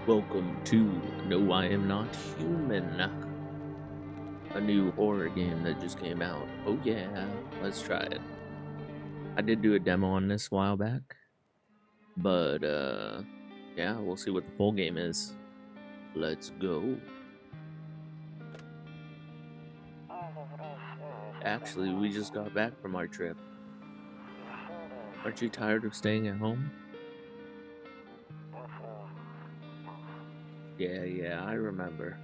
Welcome to No, I Am Not Human, a new horror game that just came out. Oh, yeah, let's try it. I did do a demo on this a while back, but yeah, we'll see what the full game is. Let's go. Actually, we just got back from our trip. Aren't you tired of staying at home? Yeah, I remember.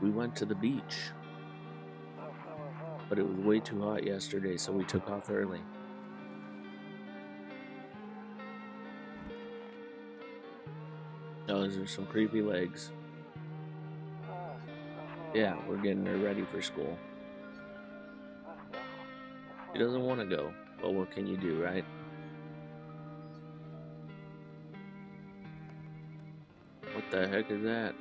We went to the beach, but it was way too hot yesterday, so we took off early. Those are some creepy legs. Yeah, we're getting her ready for school. She doesn't want to go, but what can you do, right? What the heck is that?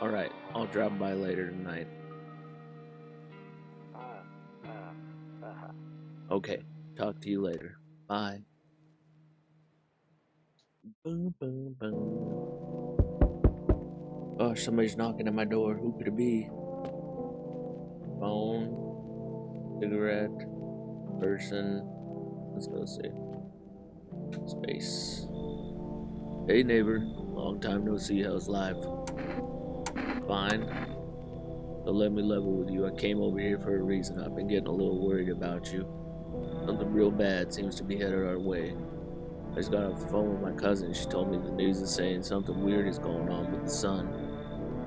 Alright, I'll drop by later tonight. Okay, talk to you later. Bye. Boom, boom, boom. Gosh, somebody's knocking at my door. Who could it be? Phone, cigarette, person. Let's go see. Space. Hey, neighbor. Long time no see. How's life? Fine. So let me level with you. I came over here for a reason. I've been getting a little worried about you. Something real bad seems to be headed our way. I just got off the phone with my cousin. She told me the news is saying something weird is going on with the sun.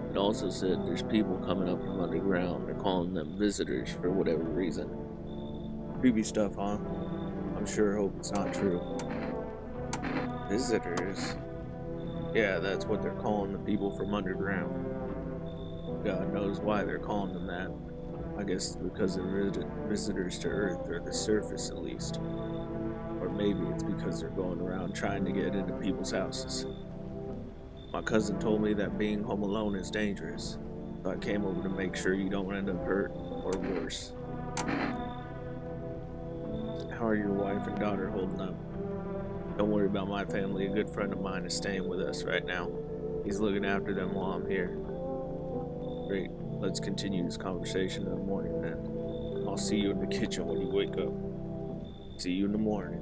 It also said there's people coming up from underground. They're calling them visitors for whatever reason. Creepy stuff, huh? I'm sure hope it's not true. Visitors? Yeah, that's what they're calling the people from underground. God knows why they're calling them that. I guess it's because they're visitors to Earth, or the surface at least. Or maybe it's because they're going around trying to get into people's houses. My cousin told me that being home alone is dangerous, so I came over to make sure you don't end up hurt or worse. How are your wife and daughter holding up? Don't worry about my family. A good friend of mine is staying with us right now. He's looking after them while I'm here. Great. Let's continue this conversation in the morning then. I'll see you in the kitchen when you wake up. See you in the morning.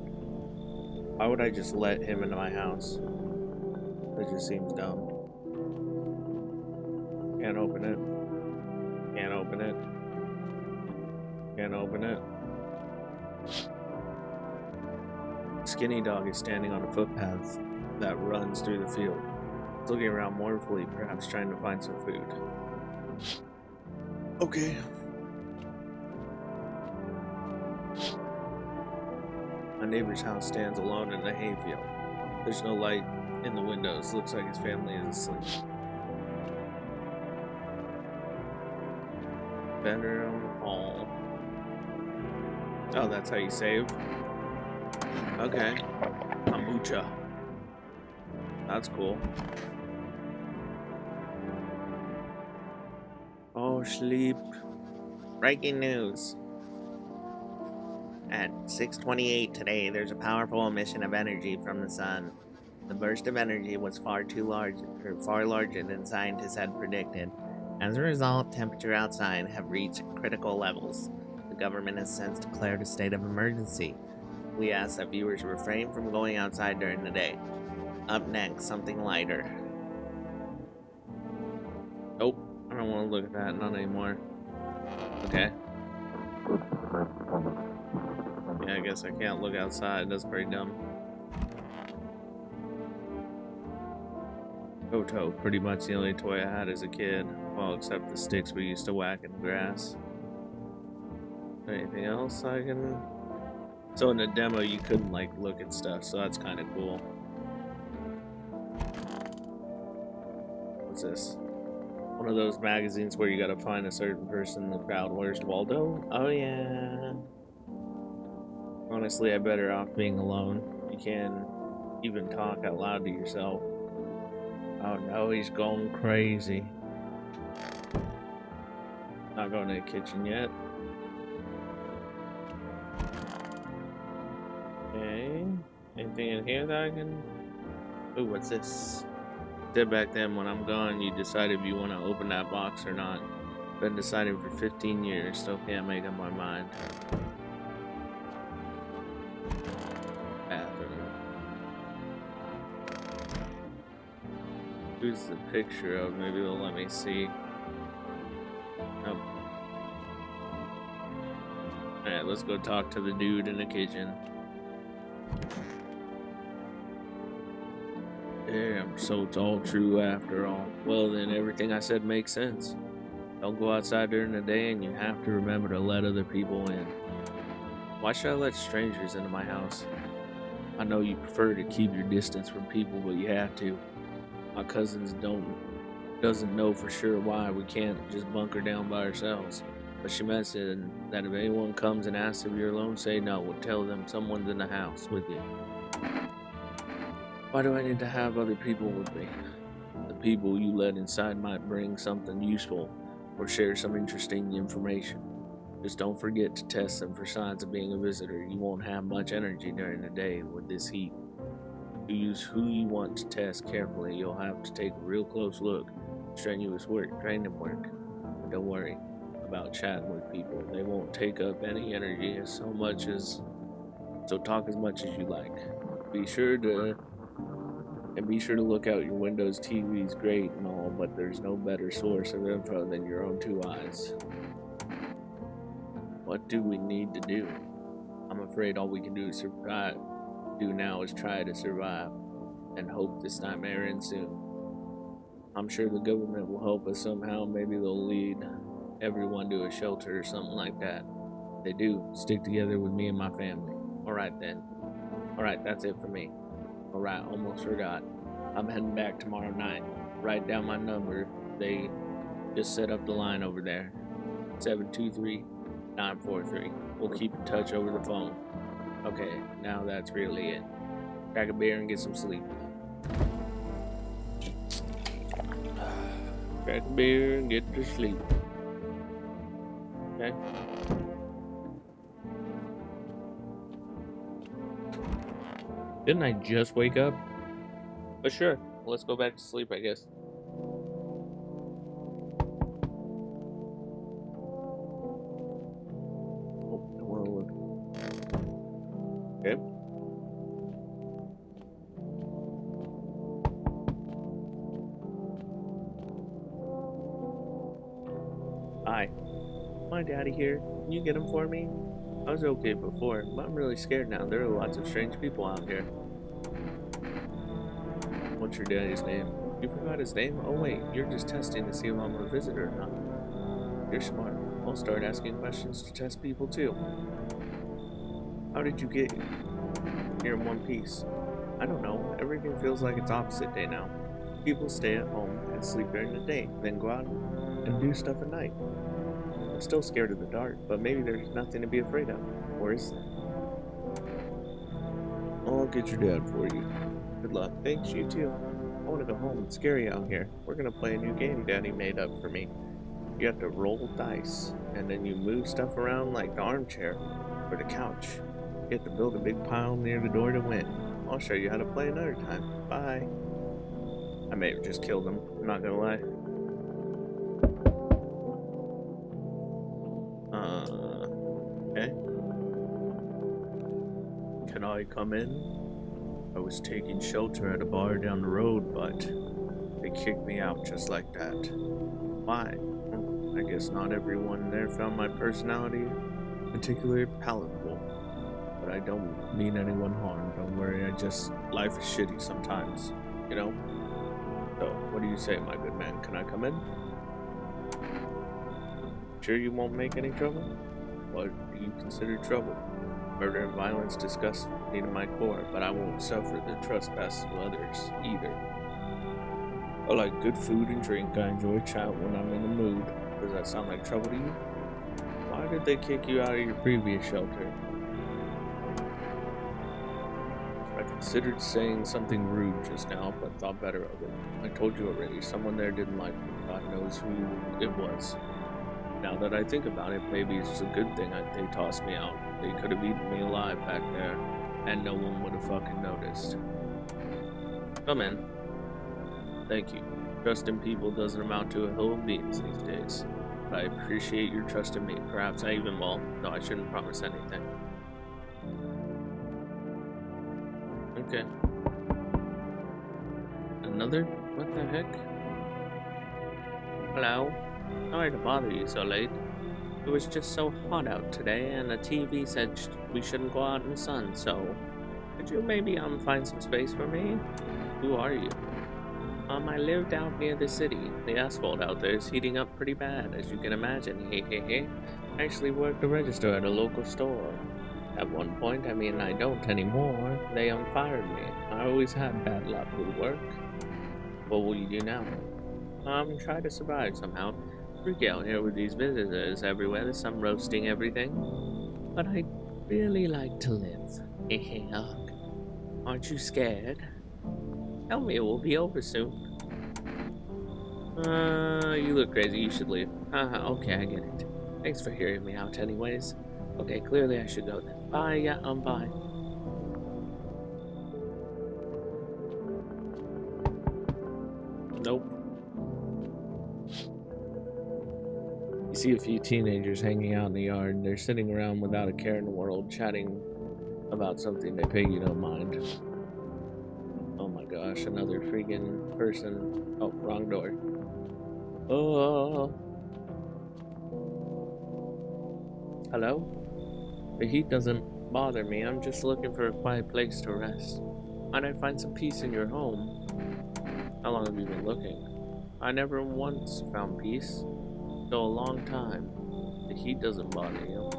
Why would I just let him into my house? That just seems dumb. Can't open it. Can't open it. Can't open it. Skinny dog is standing on a footpath that runs through the field. It's looking around mournfully, perhaps trying to find some food. Okay. My neighbor's house stands alone in the hayfield. There's no light in the windows. Looks like his family is asleep. Bedroom, hall. Oh, that's how you save? Okay. Kombucha. That's cool. Oh, sleep. Breaking news. At 6:28 today, there's a powerful emission of energy from the sun. The burst of energy was far larger than scientists had predicted. As a result, temperature outside have reached critical levels. The government has since declared a state of emergency. We ask that viewers refrain from going outside during the day. Up next, something lighter. Nope, I don't want to look at that, not anymore. Okay. Yeah, I guess I can't look outside, that's pretty dumb. Toto, pretty much the only toy I had as a kid. Well, except the sticks we used to whack in the grass. Anything else I can... So in the demo, you couldn't, like, look at stuff, so that's kind of cool. What's this? One of those magazines where you gotta find a certain person in the crowd. Where's Waldo? Oh, yeah. Honestly, I'm better off being alone. You can't even talk out loud to yourself. Oh no, he's going crazy. Not going to the kitchen yet. Anything in here that I can... Ooh, what's this? Said back then, when I'm gone, you decide if you want to open that box or not. Been deciding for 15 years, still can't make up my mind. Bathroom. Who's the picture of? Maybe they'll let me see. Nope. Alright, let's go talk to the dude in the kitchen. Damn, so it's all true after all. Well, then everything I said makes sense. Don't go outside during the day, and you have to remember to let other people in. Why should I let strangers into my house? I know you prefer to keep your distance from people, but you have to. My cousins doesn't know for sure why we can't just bunker down by ourselves. But she mentioned that if anyone comes and asks if you're alone, say no. We'll tell them someone's in the house with you. Why do I need to have other people with me? The people you let inside might bring something useful or share some interesting information. Just don't forget to test them for signs of being a visitor. You won't have much energy during the day with this heat. Use who you want to test carefully. You'll have to take a real close look. Strenuous work, training work. But don't worry about chatting with people. They won't take up any energy so talk as much as you like. Be sure to look out your windows. TV's great and all, but there's no better source of info than your own two eyes. What do we need to do? I'm afraid all we can do now is try to survive and hope this nightmare ends soon. I'm sure the government will help us somehow. Maybe they'll lead everyone to a shelter or something like that. If they do, stick together with me and my family. Alright then. Alright, that's it for me. Alright, almost forgot. I'm heading back tomorrow night. Write down my number. They just set up the line over there. 723-943. We'll keep in touch over the phone. Okay, now that's really it. Crack a beer and get some sleep. Crack a beer and get to sleep. Okay? Didn't I just wake up? But sure, let's go back to sleep, I guess. Oh, I want to look. Okay. Hi. My daddy here. Can you get him for me? I was okay before, but I'm really scared now. There are lots of strange people out here. What's your daddy's name? You forgot his name? Oh wait, you're just testing to see if I'm a visitor or not. You're smart. I'll start asking questions to test people too. How did you get here in one piece? I don't know. Everything feels like it's opposite day now. People stay at home and sleep during the day, then go out and do stuff at night. I'm still scared of the dark, but maybe there's nothing to be afraid of. Or is there? I'll get your dad for you. Good luck. Thanks, you too. I want to go home. It's scary out here. We're going to play a new game Daddy made up for me. You have to roll dice, and then you move stuff around like the armchair or the couch. You have to build a big pile near the door to win. I'll show you how to play another time. Bye. I may have just killed him. I'm not going to lie. Okay. Can I come in? I was taking shelter at a bar down the road, but they kicked me out just like that. Why? I guess not everyone there found my personality particularly palatable. But I don't mean anyone harm. Don't worry, life is shitty sometimes, you know? So, what do you say, my good man? Can I come in? Sure you won't make any trouble? What do you consider trouble? Murder and violence disgust me to my core, but I won't suffer the trespass of others either. I like good food and drink. I enjoy chat when I'm in the mood. Does that sound like trouble to you? Why did they kick you out of your previous shelter? I considered saying something rude just now, but thought better of it. I told you already, someone there didn't like me. God knows who it was. Now that I think about it, maybe it's a good thing they tossed me out. They could have eaten me alive back there. and no one would have fucking noticed. Come in. Thank you. Trust in people doesn't amount to a hill of beans these days. I appreciate your trust in me. Perhaps I even will, though I shouldn't promise anything. Okay. Another? What the heck? Hello? Sorry to bother you so late. It was just so hot out today, and the TV said we shouldn't go out in the sun, so could you maybe find some space for me? Who are you? I lived out near the city. The asphalt out there is heating up pretty bad, as you can imagine. Hey, hey, hey. I actually worked the register at a local store. At one point, I don't anymore. They fired me. I always had bad luck with work. What will you do now? Try to survive somehow. Freaky out here with these visitors everywhere. There's some roasting everything. But I really like to live. Hey, ugh. Aren't you scared? Tell me it will be over soon. You look crazy. You should leave. Okay, I get it. Thanks for hearing me out anyways. Okay, clearly I should go then. Bye, yeah, bye. Nope. You see a few teenagers hanging out in the yard. They're sitting around without a care in the world, chatting about something they pay you no mind. Oh my gosh, another freaking person. Oh, wrong door. Oh. Hello? The heat doesn't bother me. I'm just looking for a quiet place to rest. Might I find some peace in your home? How long have you been looking? I never once found peace. So a long time. The heat doesn't bother you.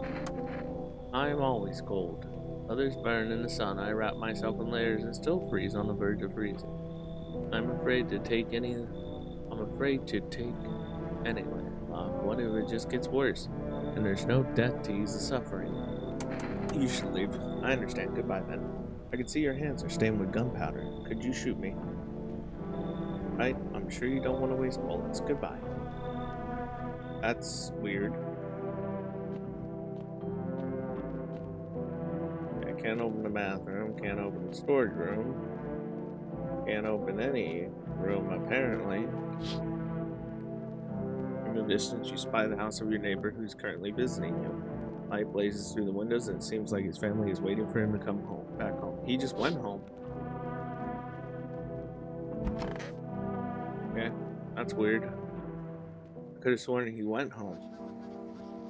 I am always cold. Others burn in the sun. I wrap myself in layers and still freeze on the verge of freezing. I'm afraid to take anyway. What if it just gets worse? And there's no death to ease the suffering. You should leave. I understand. Goodbye then. I can see your hands are stained with gunpowder. Could you shoot me? Right? I'm sure you don't want to waste bullets. Goodbye. That's weird. I can't open the bathroom, can't open the storage room, can't open any room apparently. In the distance, you spy the house of your neighbor who's currently visiting you. Light blazes through the windows and it seems like his family is waiting for him to come back home. He just went home. Okay, that's weird. I could have sworn he went home.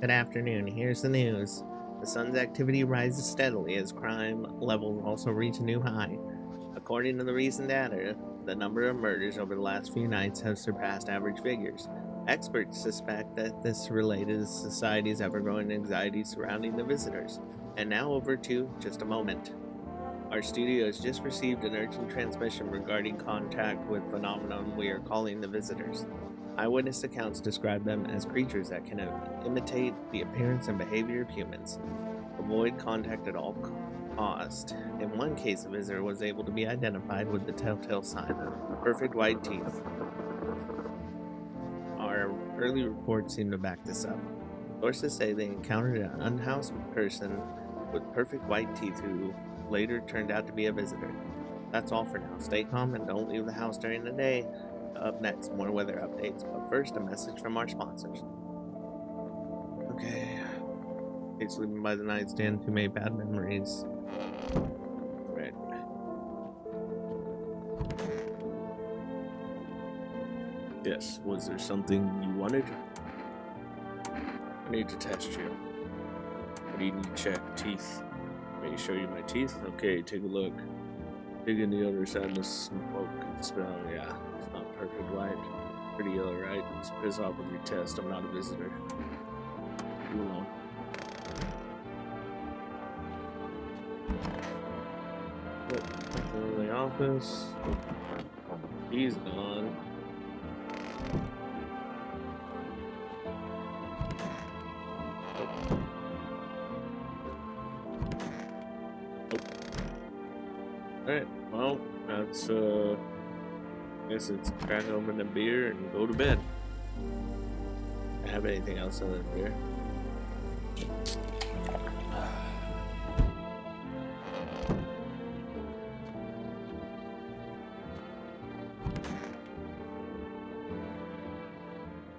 Good afternoon. Here's the news. The sun's activity rises steadily as crime levels also reach a new high. According to the recent data, the number of murders over the last few nights has surpassed average figures. Experts suspect that this is related to society's ever-growing anxiety surrounding the visitors. And now over to just a moment. Our studio has just received an urgent transmission regarding contact with phenomenon we are calling the visitors. Eyewitness accounts describe them as creatures that can imitate the appearance and behavior of humans. Avoid contact at all cost. In one case, a visitor was able to be identified with the telltale sign of perfect white teeth. Our early reports seem to back this up. Sources say they encountered an unhoused person with perfect white teeth who later turned out to be a visitor. That's all for now. Stay calm and don't leave the house during the day. Up next, more weather updates, but first a message from our sponsors. Okay. Hate sleeping by the nightstand, too many bad memories. Right. Yes, was there something you wanted? I need to test you. What do you need to check? Teeth. Let me show you my teeth. Okay, take a look. Dig in the other side of the smoke and smell. Yeah, it's not perfect white. Pretty yellow, right? Let's piss off with your test. I'm not a visitor. Leave me alone. In the office. He's gone. Alright, well, that's, I guess it's crack open a beer and go to bed. I have anything else other than beer?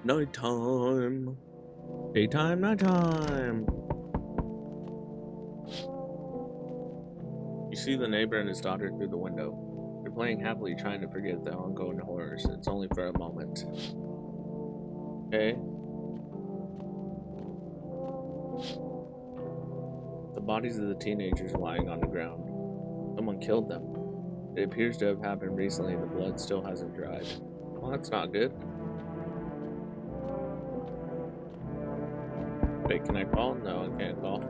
Nighttime. Daytime, nighttime. You see the neighbor and his daughter through the window. They're playing happily, trying to forget the ongoing horrors. It's only for a moment. Okay. The bodies of the teenagers lying on the ground. Someone killed them. It appears to have happened recently and the blood still hasn't dried. Well, that's not good. Wait, can I call? No, I can't call.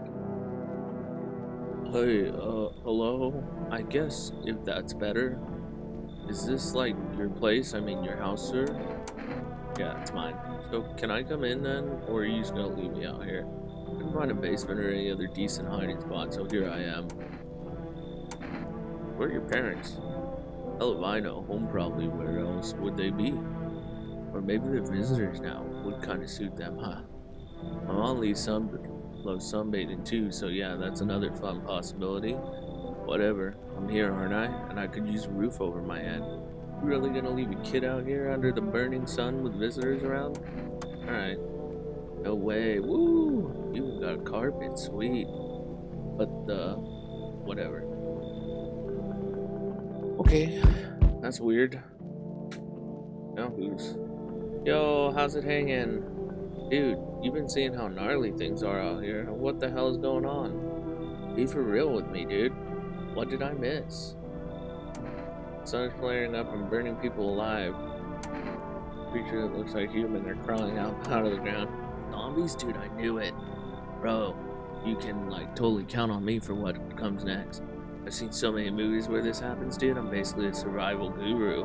Hey, hello? I guess if that's better. Is this like your place? I mean, your house, sir? Yeah, it's mine. So, can I come in then? Or are you just gonna leave me out here? I couldn't find a basement or any other decent hiding spot, so here I am. Where are your parents? Hell if I know. Home probably. Where else would they be? Or maybe they're visitors now. Would kind of suit them, huh? My mom loves sunbathing too, so yeah, that's another fun possibility. Whatever. I'm here, aren't I? And I could use a roof over my head. You really gonna leave a kid out here under the burning sun with visitors around? Alright. No way. Woo! You even got a carpet. Sweet. But, whatever. Okay. That's weird. Now who's? Yo, how's it hanging? Dude, you've been seeing how gnarly things are out here. What the hell is going on? Be for real with me, dude. What did I miss? The sun is flaring up and burning people alive. Creature that looks like human are crawling out of the ground. Zombies? Dude, I knew it. Bro, you can like totally count on me for what comes next. I've seen so many movies where this happens, dude. I'm basically a survival guru.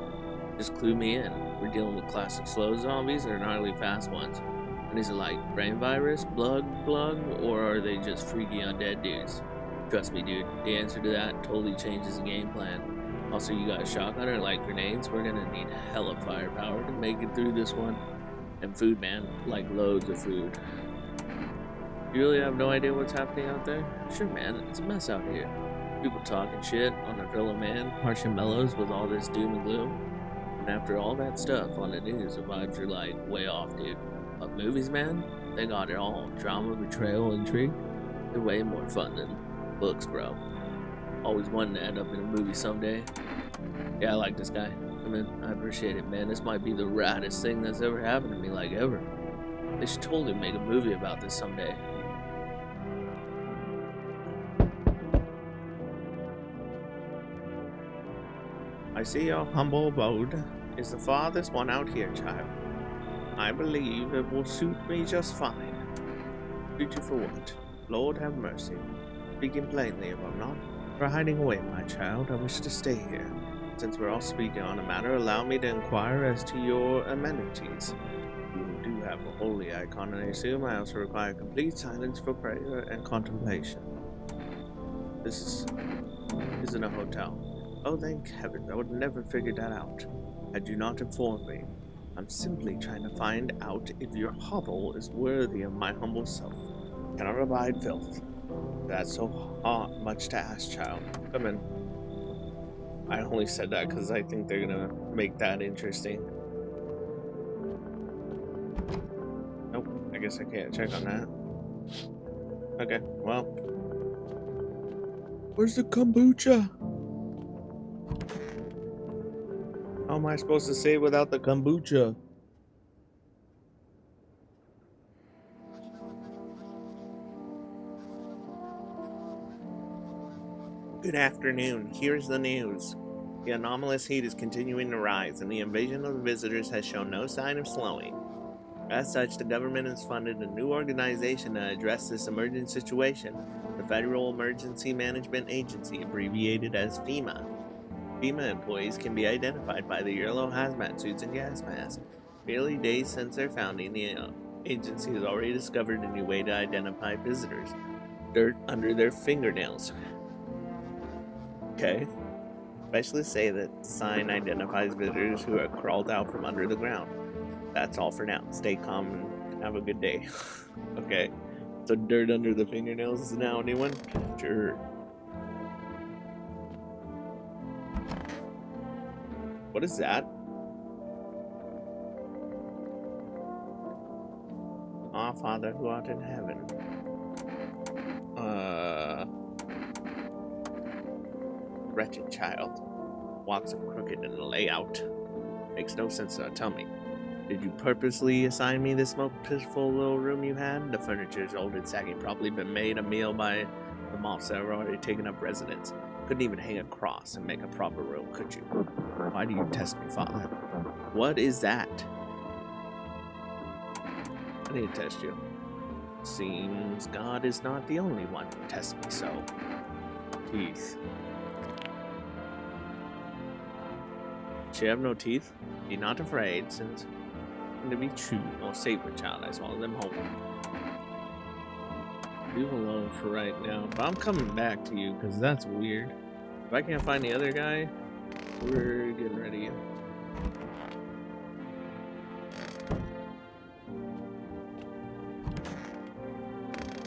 Just clue me in. We're dealing with classic slow zombies or gnarly fast ones. And is it like brain virus, blood, or are they just freaky undead dudes? Trust me, dude, the answer to that totally changes the game plan. Also, you got a shotgun or like grenades? We're gonna need hella firepower to make it through this one. And food, man, like loads of food. You really have no idea what's happening out there? Sure, man, it's a mess out here. People talking shit on their fellow man, marshmallows with all this doom and gloom. And after all that stuff on the news, the vibes are like way off, dude. But movies, man, they got it all. Drama, betrayal, intrigue. They're way more fun than books, bro. Always wanting to end up in a movie someday. Yeah, I like this guy. Come in. I appreciate it, man. This might be the raddest thing that's ever happened to me, like ever. They should totally make a movie about this someday. I see your humble abode is the farthest one out here, child. I believe it will suit me just fine. Suit you for what? Lord have mercy. Speaking plainly, if I'm not for hiding away, my child, I wish to stay here. Since we're all speaking on a matter, allow me to inquire as to your amenities. You do have a holy icon, and I assume I also require complete silence for prayer and contemplation. This isn't a hotel. Oh, thank heavens, I would have never figured that out had you not informed me. I'm simply trying to find out if your hovel is worthy of my humble self. Cannot abide filth. That's so much to ask, child. Come in. I only said that because I think they're gonna make that interesting. Nope, I guess I can't check on that. Okay, well. Where's the kombucha? How am I supposed to say without the kombucha? Good afternoon. Here's the news. The anomalous heat is continuing to rise, and the invasion of the visitors has shown no sign of slowing. As such, the government has funded a new organization to address this emergent situation, the Federal Emergency Management Agency, abbreviated as FEMA. FEMA employees can be identified by their yellow hazmat suits and gas masks. Merely days since their founding, the agency has already discovered a new way to identify visitors: dirt under their fingernails. Okay. Specialists say that the sign identifies visitors who have crawled out from under the ground. That's all for now. Stay calm and have a good day. Okay. So dirt under the fingernails is now a new one? Sure. What is that? Father who art in heaven. Wretched child. Walks up crooked in the layout. Makes no sense, tell me. Did you purposely assign me this most pitiful little room you had? The furniture's old and saggy, probably been made a meal by the moths that have already taken up residence. Couldn't even hang a cross and make a proper room, could you? Why do you test me, Father? What is that? I need to test you. Seems God is not the only one who tests me so. Teeth. She have no teeth? Be not afraid, since to be true, or safer child, I swallow them whole. Leave him alone for right now, but I'm coming back to you, because that's weird. If I can't find the other guy, we're getting ready.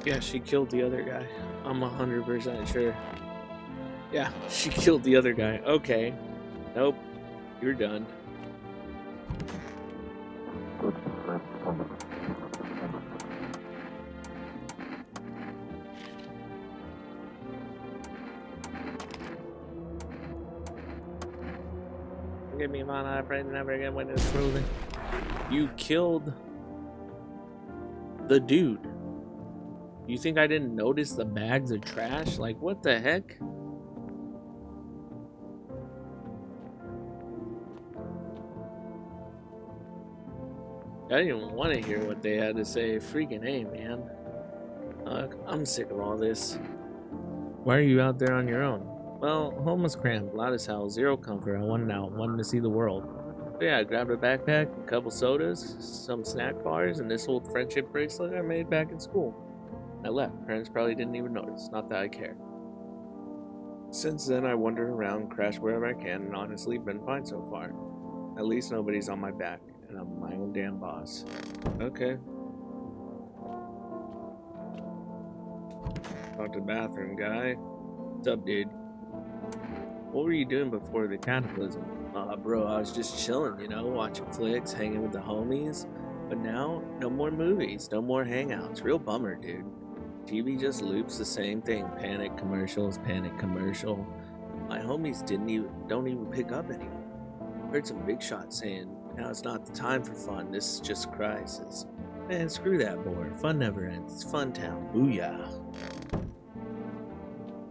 Yeah, she killed the other guy. I'm 100% sure. Yeah, she killed the other guy. Okay. Nope. You're done. Give me mine, I pray never again when it's moving. You killed the dude. You think I didn't notice the bags of trash? Like, what the heck? I didn't even want to hear what they had to say. Freaking A, man. I'm sick of all this. Why are you out there on your own? Well, home was cramped, loud as hell, zero comfort. I wanted out, wanted to see the world. So yeah, I grabbed a backpack, a couple sodas, some snack bars, and this old friendship bracelet I made back in school. I left. Parents probably didn't even notice. Not that I care. Since then, I wandered around, crashed wherever I can, and honestly, been fine so far. At least nobody's on my back, and I'm my own damn boss. Okay. Talk to the bathroom guy. What's up, dude? What were you doing before the cataclysm? Bro, I was just chilling, you know, watching flicks, hanging with the homies. But now, no more movies, no more hangouts. Real bummer, dude. TV just loops the same thing. Panic commercials, panic commercial. My homies don't even pick up anymore. Heard some big shots saying, now it's not the time for fun, this is just crisis. Man, screw that board. Fun never ends. It's fun town. Booyah.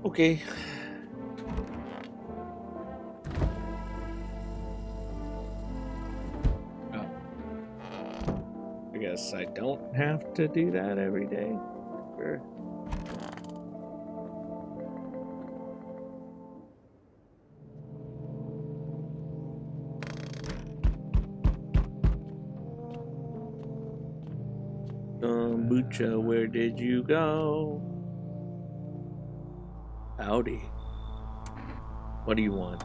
Okay. I guess I don't have to do that every day. Sure. Kombucha, where did you go? Howdy. What do you want?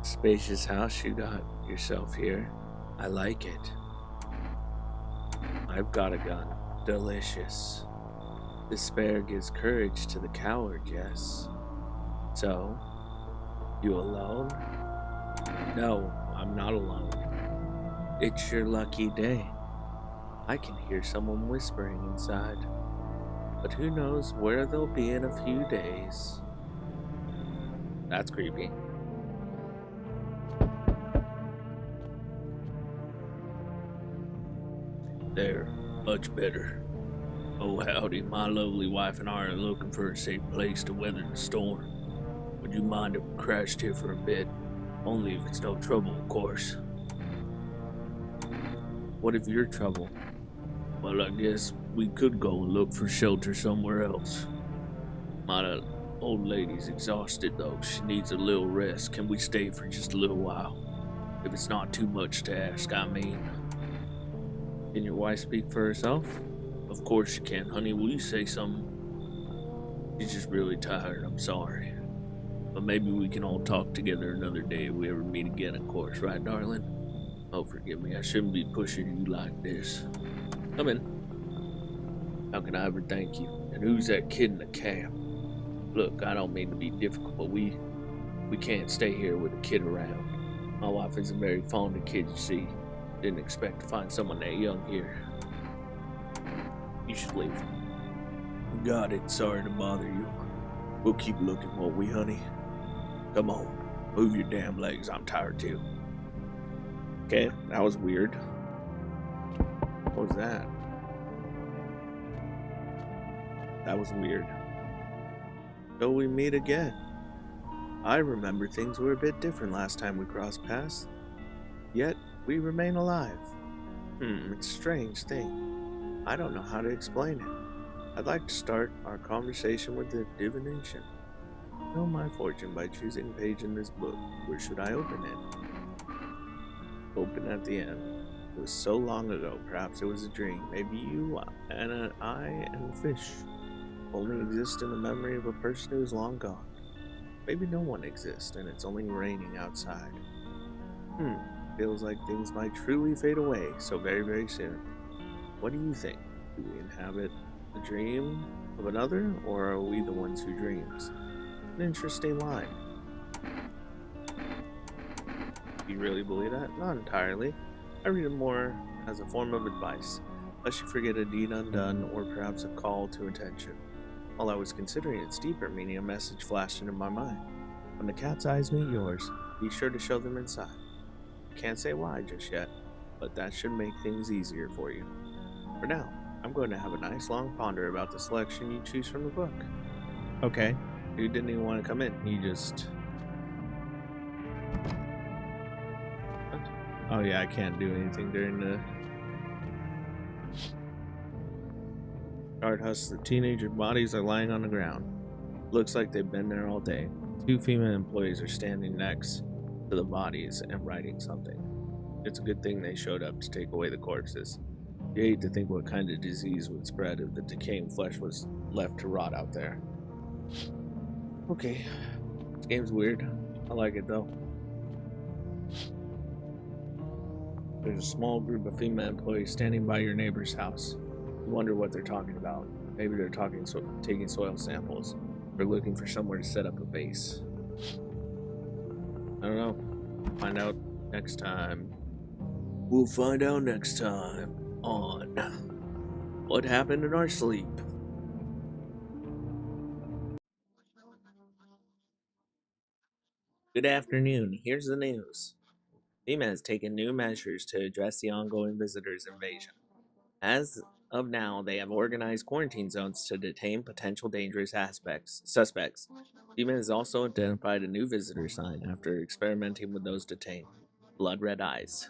Spacious house you got yourself here. I like it. I've got a gun. Delicious. Despair gives courage to the coward, yes. So, you alone? No, I'm not alone. It's your lucky day. I can hear someone whispering inside. But who knows where they'll be in a few days. That's creepy. There, much better. Oh howdy, my lovely wife and I are looking for a safe place to weather the storm. Would you mind if we crashed here for a bit? Only if it's no trouble, of course. What if you're trouble? Well, I guess we could go and look for shelter somewhere else. My old lady's exhausted though, she needs a little rest. Can we stay for just a little while? If it's not too much to ask, I mean. Can your wife speak for herself? Of course you can, honey. Will you say something? She's just really tired, I'm sorry. But maybe we can all talk together another day if we ever meet again, of course, right, darling? Oh, forgive me, I shouldn't be pushing you like this. Come in. How can I ever thank you? And who's that kid in the cab? Look, I don't mean to be difficult, but we can't stay here with a kid around. My wife isn't very fond of kids, you see. Didn't expect to find someone that young here. You should leave. Got it. Sorry to bother you. We'll keep looking, won't we, honey? Come on. Move your damn legs. I'm tired too. Okay, that was weird. What was that? That was weird. So we meet again. I remember things were a bit different last time we crossed paths. Yet, we remain alive. It's a strange thing. I don't know how to explain it. I'd like to start our conversation with a divination. Know my fortune by choosing a page in this book. Where should I open it? Open at the end. It was so long ago, perhaps it was a dream. Maybe you and I and the fish only exist in the memory of a person who is long gone. Maybe no one exists and it's only raining outside. Feels like things might truly fade away so very, very soon. What do you think? Do we inhabit the dream of another, or are we the ones who dreams? An interesting line. Do you really believe that? Not entirely. I read it more as a form of advice, lest you forget a deed undone, or perhaps a call to attention. While I was considering its deeper meaning, a message flashed into my mind. When the cat's eyes meet yours, be sure to show them inside. Can't say why just yet, but that should make things easier for you. For now, I'm going to have a nice long ponder about the selection you choose from the book. Okay, dude didn't even want to come in. He just... What? Oh yeah, I can't do anything during the... Guard husks. The teenager bodies are lying on the ground. Looks like they've been there all day. Two female employees are standing next to the bodies and writing something. It's a good thing they showed up to take away the corpses. You hate to think what kind of disease would spread if the decaying flesh was left to rot out there. Okay, this game's weird. I like it though. There's a small group of female employees standing by your neighbor's house. You wonder what they're talking about. Maybe they're taking soil samples. They're looking for somewhere to set up a base. I don't know. Find out next time. We'll find out next time on What Happened in Our Sleep. Good afternoon. Here's the news. FEMA has taken new measures to address the ongoing visitors invasion. As of now, they have organized quarantine zones to detain potential dangerous suspects. FEMA has also identified a new visitor sign after experimenting with those detained. Blood red eyes.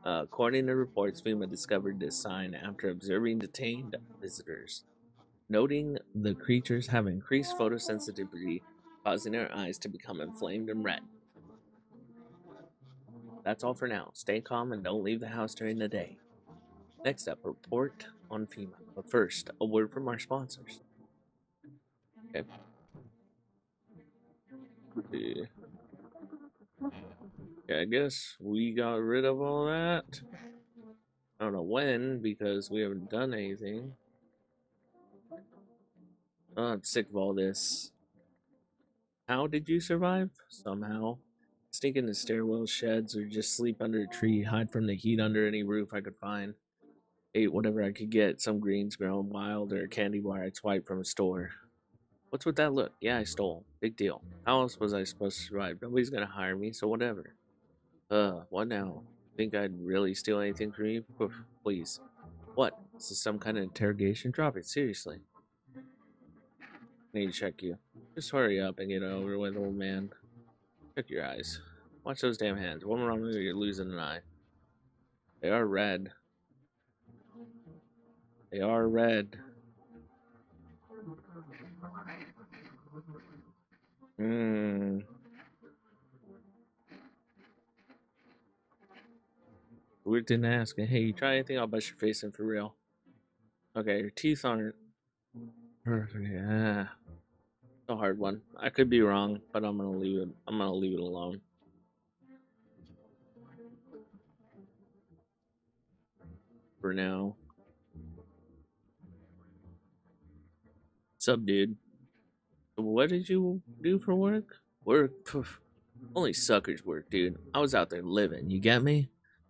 According to reports, FEMA discovered this sign after observing detained visitors, noting the creatures have increased photosensitivity, causing their eyes to become inflamed and red. That's all for now. Stay calm and don't leave the house during the day. Next up, report on FEMA. But first, a word from our sponsors. Okay. Okay, I guess we got rid of all that. I don't know when, because we haven't done anything. Oh, I'm sick of all this. How did you survive? Somehow. Sneak into stairwell sheds or just sleep under a tree, hide from the heat under any roof I could find. Ate whatever I could get, some greens grown wild or a candy bar I'd swipe from a store. What's with that look? Yeah, I stole. Big deal. How else was I supposed to survive? Nobody's gonna hire me, so whatever. What now? Think I'd really steal anything from you? Please. What? Is this some kind of interrogation? Drop it, seriously. I need to check you. Just hurry up and get it over with, old man. Check your eyes. Watch those damn hands. One wrong move, you're losing an eye. They are red. They are red. Weird didn't ask. Hey, you try anything? I'll bust your face in for real. Okay, your teeth aren't perfect. Yeah. A hard one. I could be wrong, but I'm gonna leave it. I'm gonna leave it alone for now. Sup, dude? What did you do for work? Work? Poof. Only suckers work, dude. I was out there living. You get me?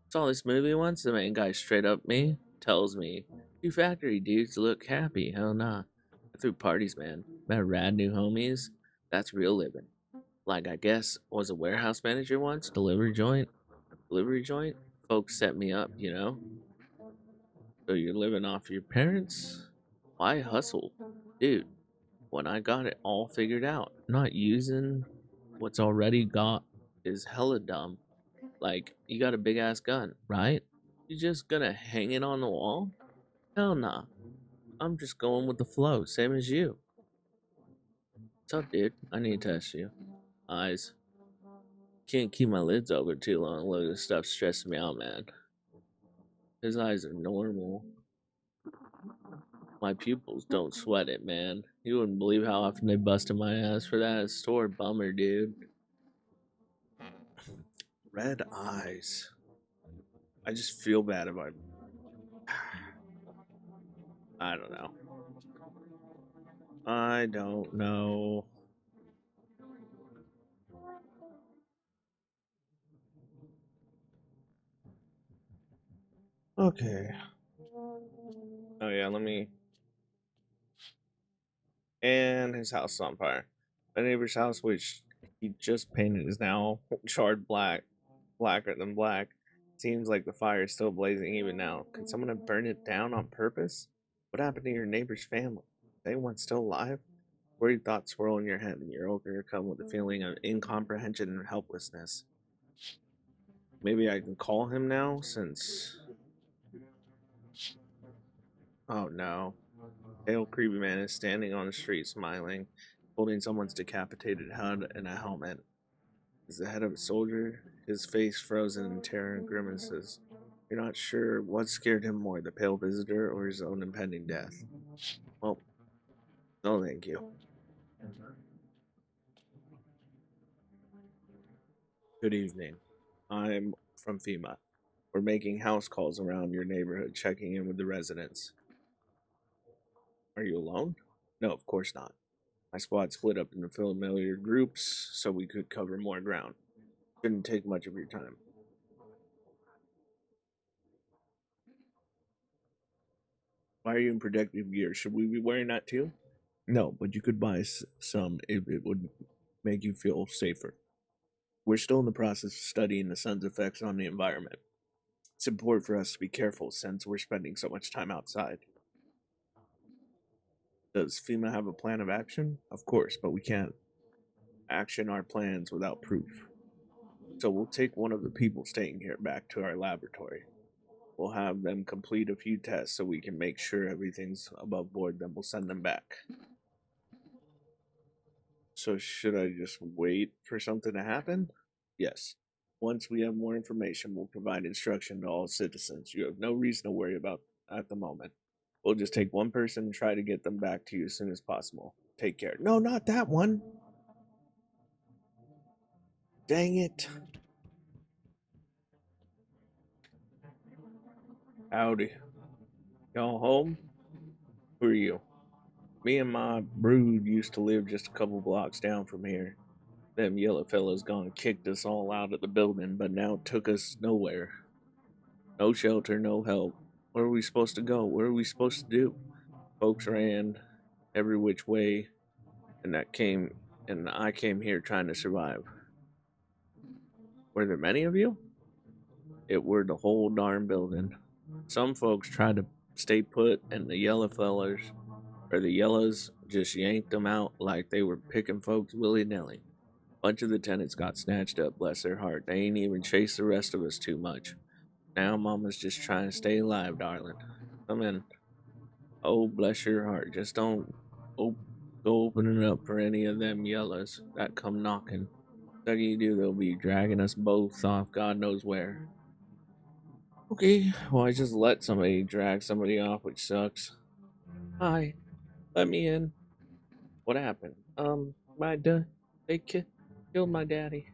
Saw this movie once. The main guy straight up me tells me, "You factory dudes look happy." Hell nah. I threw parties, man. Met rad new homies. That's real living. Like I guess was a warehouse manager once. Delivery joint. Folks set me up, you know. So you're living off your parents? Why hustle, dude? When I got it all figured out, not using what's already got is hella dumb. Like, you got a big ass gun, right? You just gonna hang it on the wall? Hell nah. I'm just going with the flow, same as you. What's up, dude? I need to test you. Eyes. Can't keep my lids open too long. Look, this stuff stressing me out, man. His eyes are normal. My pupils don't sweat it, man. You wouldn't believe how often they busted my ass for that store. Bummer, dude. Red eyes. I just feel bad about. I don't know. I don't know. Okay. Oh yeah, let me. And his house is on fire. My neighbor's house, which he just painted, is now charred black, blacker than black. Seems like the fire is still blazing even now. Could someone have burned it down on purpose? What happened to your neighbor's family? Is anyone still alive? Worried thoughts swirl in your head, and you're overcome with a feeling of incomprehension and helplessness. Maybe I can call him now, since. Oh no. Pale, creepy man is standing on the street smiling, holding someone's decapitated head in a helmet. Is the head of a soldier, his face frozen in terror and grimaces. You're not sure what scared him more, the pale visitor or his own impending death. Well, no thank you. Good evening. I'm from FEMA. We're making house calls around your neighborhood, checking in with the residents. Are you alone? No, of course not. My squad split up into familiar groups so we could cover more ground. Shouldn't take much of your time. Why are you in protective gear? Should we be wearing that too? No, but you could buy some if it would make you feel safer. We're still in the process of studying the sun's effects on the environment. It's important for us to be careful since we're spending so much time outside. Does FEMA have a plan of action? Of course, but we can't action our plans without proof. So we'll take one of the people staying here back to our laboratory. We'll have them complete a few tests so we can make sure everything's above board, then we'll send them back. So should I just wait for something to happen? Yes. Once we have more information, we'll provide instruction to all citizens. You have no reason to worry about at the moment. We'll just take one person and try to get them back to you as soon as possible. Take care. No, not that one. Dang it. Howdy. Y'all home? Who are you? Me and my brood used to live just a couple blocks down from here. Them yellow fellas gone kicked us all out of the building, but now took us nowhere. No shelter, no help. Where are we supposed to go? What are we supposed to do? Folks ran every which way, and I came here trying to survive. Were there many of you? It were the whole darn building. Some folks tried to stay put, and the yellow fellas, or the yellows, just yanked them out like they were picking folks willy nilly. Bunch of the tenants got snatched up, bless their heart. They ain't even chased the rest of us too much. Now Mama's just trying to stay alive, darling. Come in. Oh, bless your heart. Just don't op- go opening up for any of them yellows that come knocking. Second you do, they'll be dragging us both off God knows where. Okay, well, I just let somebody drag somebody off, which sucks. Hi, let me in. What happened? My they killed my daddy.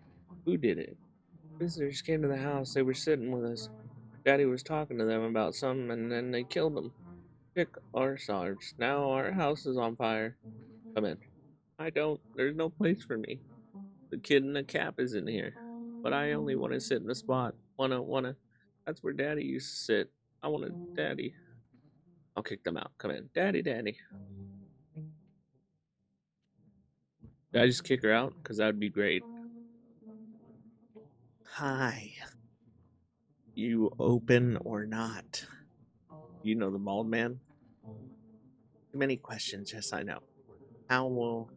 Who did it? Visitors came to the house. They were sitting with us. Daddy was talking to them about something, and then they killed him. Pick our stars. Now our house is on fire. Come in. I don't. There's no place for me. The kid in the cap is in here, but I only want to sit in the spot. Wanna. That's where Daddy used to sit. I want a Daddy. I'll kick them out. Come in. Daddy, Daddy. Did I just kick her out? Because that would be great. Hi. You open or not? You know the bald man? Too many questions, yes I know. How will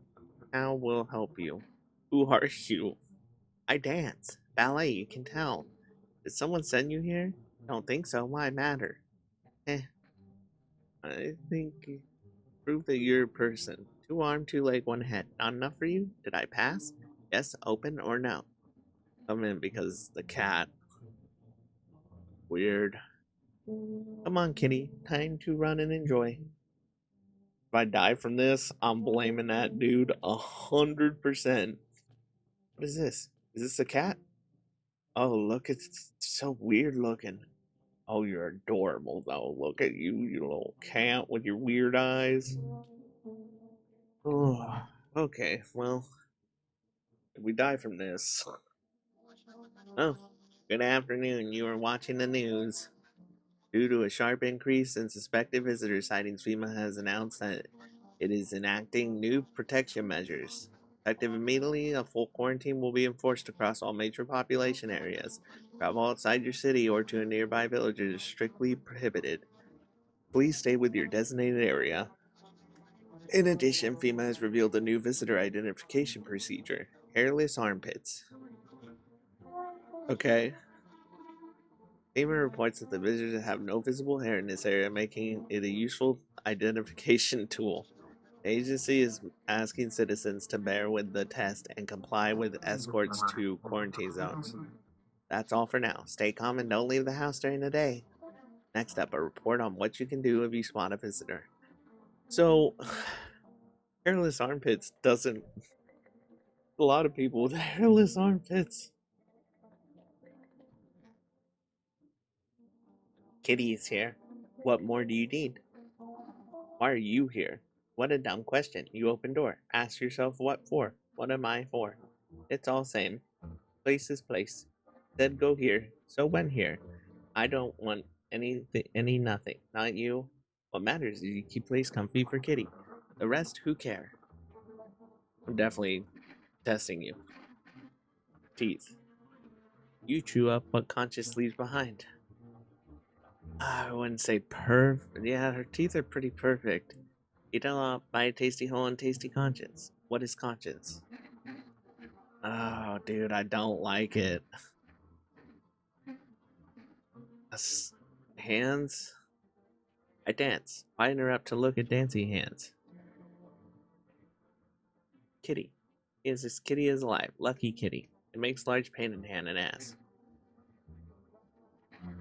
help you? Who are you? I dance. Ballet, you can tell. Did someone send you here? Don't think so. Why matter? Eh, I think prove that you're a person. Two arm, two leg, one head. Not enough for you? Did I pass? Yes, open or no? Come in because the cat. Weird. Come on, kitty. Time to run and enjoy. If I die from this, I'm blaming that dude 100%. What is this? Is this a cat? Oh, look, it's so weird looking. Oh, you're adorable though. Look at you, you little cat with your weird eyes. Oh, okay, well, if we die from this. Oh, good afternoon. You are watching the news. Due to a sharp increase in suspected visitor sightings, FEMA has announced that it is enacting new protection measures. Effective immediately, a full quarantine will be enforced across all major population areas. Travel outside your city or to a nearby village is strictly prohibited. Please stay with your designated area. In addition, FEMA has revealed a new visitor identification procedure: hairless armpits. Okay. FEMA reports that the visitors have no visible hair in this area, making it a useful identification tool. The agency is asking citizens to bear with the test and comply with escorts to quarantine zones. That's all for now. Stay calm and don't leave the house during the day. Next up, a report on what you can do if you spot a visitor. So, hairless armpits doesn't. A lot of people with hairless armpits. Kitty is here. What more do you need? Why are you here? What a dumb question. You open door. Ask yourself what for. What am I for? It's all same. Place is place. Said go here. So went here. I don't want any nothing. Not you. What matters is you keep place comfy for Kitty. The rest, who care? I'm definitely testing you. Teeth. You chew up what conscience leaves behind. I wouldn't say Yeah, her teeth are pretty perfect. Eat a lot, buy a tasty hole, and tasty conscience. What is conscience? Oh, dude, I don't like it. Hands? I dance. Why interrupt to look at dancing hands? Kitty. Yes, this kitty is alive. Lucky kitty. It makes large pain in hand and ass.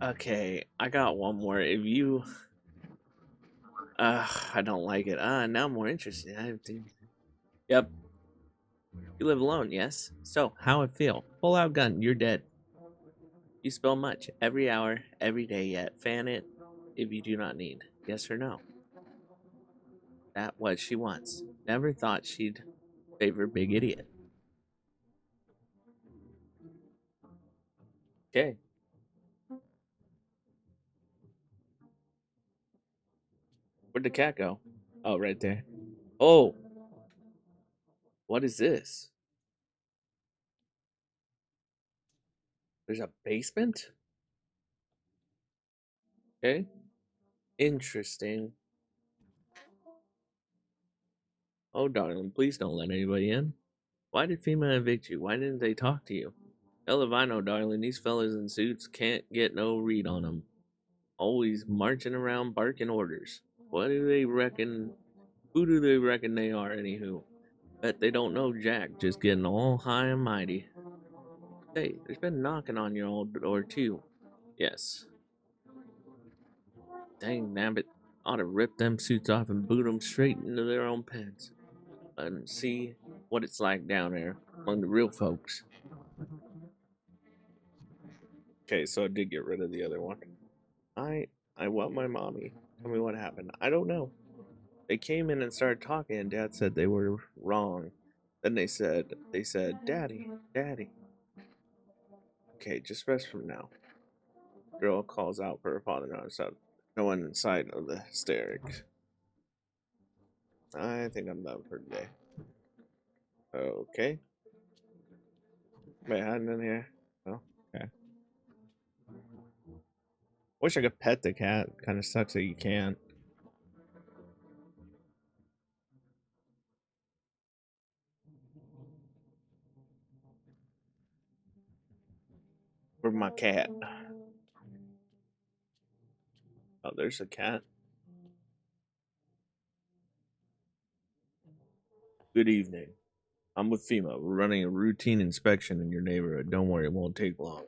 Okay, I got one more. If you... I don't like it. Now I'm more interested. I have to... Yep. You live alone, yes? So, how it feel? Pull out gun, you're dead. You spill much. Every hour, every day yet. Fan it if you do not need. Yes or no? That what she wants. Never thought she'd favor big idiot. Okay. Where'd the cat go? Oh, right there. Oh, what is this? There's a basement? Okay. Interesting. Oh, darling, please don't let anybody in. Why did FEMA evict you? Why didn't they talk to you? Hell if I know, darling. These fellas in suits can't get no read on them. Always marching around barking orders. What do they reckon? Who do they reckon they are, anywho? Bet they don't know Jack, just getting all high and mighty. Hey, there's been knocking on your old door, too. Yes. Dang nabbit. Ought to rip them suits off and boot them straight into their own pens. And see what it's like down there among the real folks. Okay, so I did get rid of the other one. I want my mommy. Tell me what happened. I don't know. They came in and started talking, and Dad said they were wrong. Then Daddy, Daddy. Okay, just rest from now. Girl calls out for her father non-stop. No one inside of the hysterics. I think I'm done for today. Okay. Wait, hiding in here? Oh, okay. Wish I could pet the cat. Kind of sucks that you can't. Where's my cat? Oh, there's a cat. Good evening. I'm with FEMA. We're running a routine inspection in your neighborhood. Don't worry, it won't take long.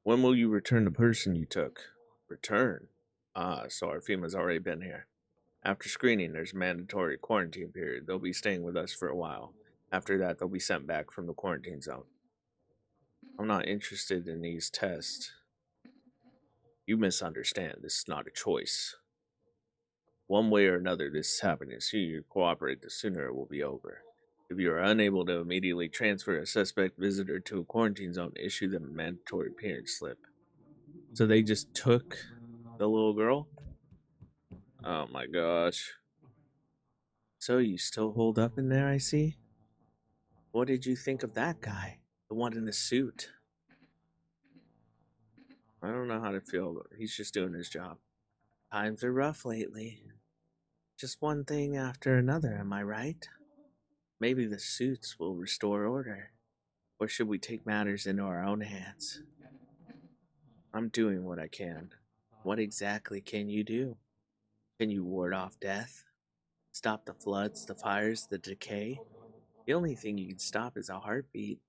When will you return the person you took? Return? Ah, so our FEMA's already been here. After screening, there's a mandatory quarantine period. They'll be staying with us for a while. After that, they'll be sent back from the quarantine zone. I'm not interested in these tests. You misunderstand. This is not a choice. One way or another, this is happening. The sooner you cooperate, the sooner it will be over. If you are unable to immediately transfer a suspect visitor to a quarantine zone, issue them a mandatory appearance slip. So they just took the little girl? Oh my gosh. So you still hold up in there, I see? What did you think of that guy? The one in the suit? I don't know how to feel, but he's just doing his job. Times are rough lately. Just one thing after another, am I right? Maybe the suits will restore order. Or should we take matters into our own hands? I'm doing what I can. What exactly can you do? Can you ward off death? Stop the floods, the fires, the decay? The only thing you can stop is a heartbeat.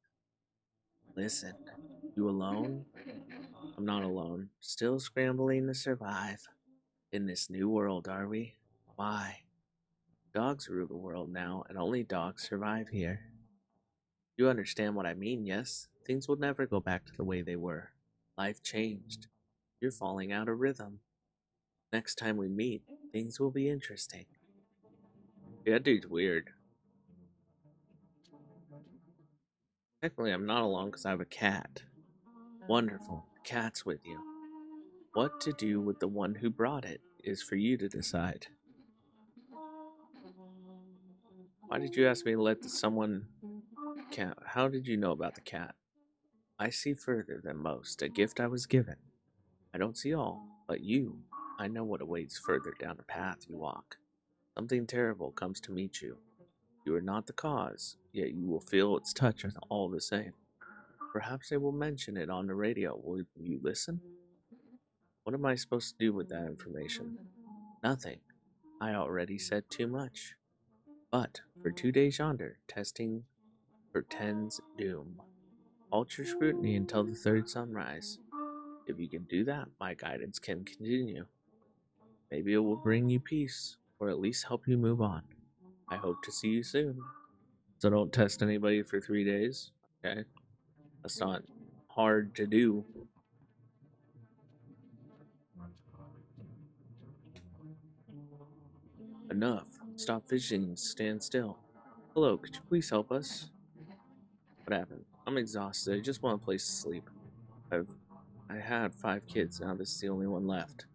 Listen, you alone? I'm not alone. Still scrambling to survive. In this new world, are we? Why? Dogs rule the world now, and only dogs survive here. You understand what I mean, yes? Things will never go back to the way they were. Life changed. You're falling out of rhythm. Next time we meet, things will be interesting. Yeah, that dude's weird. Technically, I'm not alone because I have a cat. Wonderful. The cat's with you. What to do with the one who brought it is for you to decide. Why did you ask me to let someone cat? How did you know about the cat? I see further than most, a gift I was given. I don't see all, but you, I know what awaits further down the path you walk. Something terrible comes to meet you. You are not the cause, yet you will feel its touch all the same. Perhaps they will mention it on the radio. Will you listen? What am I supposed to do with that information? Nothing. I already said too much. But for 2 days yonder, testing portends doom. Halt your scrutiny until the third sunrise. If you can do that, my guidance can continue. Maybe it will bring you peace, or at least help you move on. I hope to see you soon. So don't test anybody for 3 days, okay? That's not hard to do. Enough. Stop fidgeting. Stand still. Hello, could you please help us? What happened? I'm exhausted. I just want a place to sleep. I've I had 5 kids. Now this is the only one left.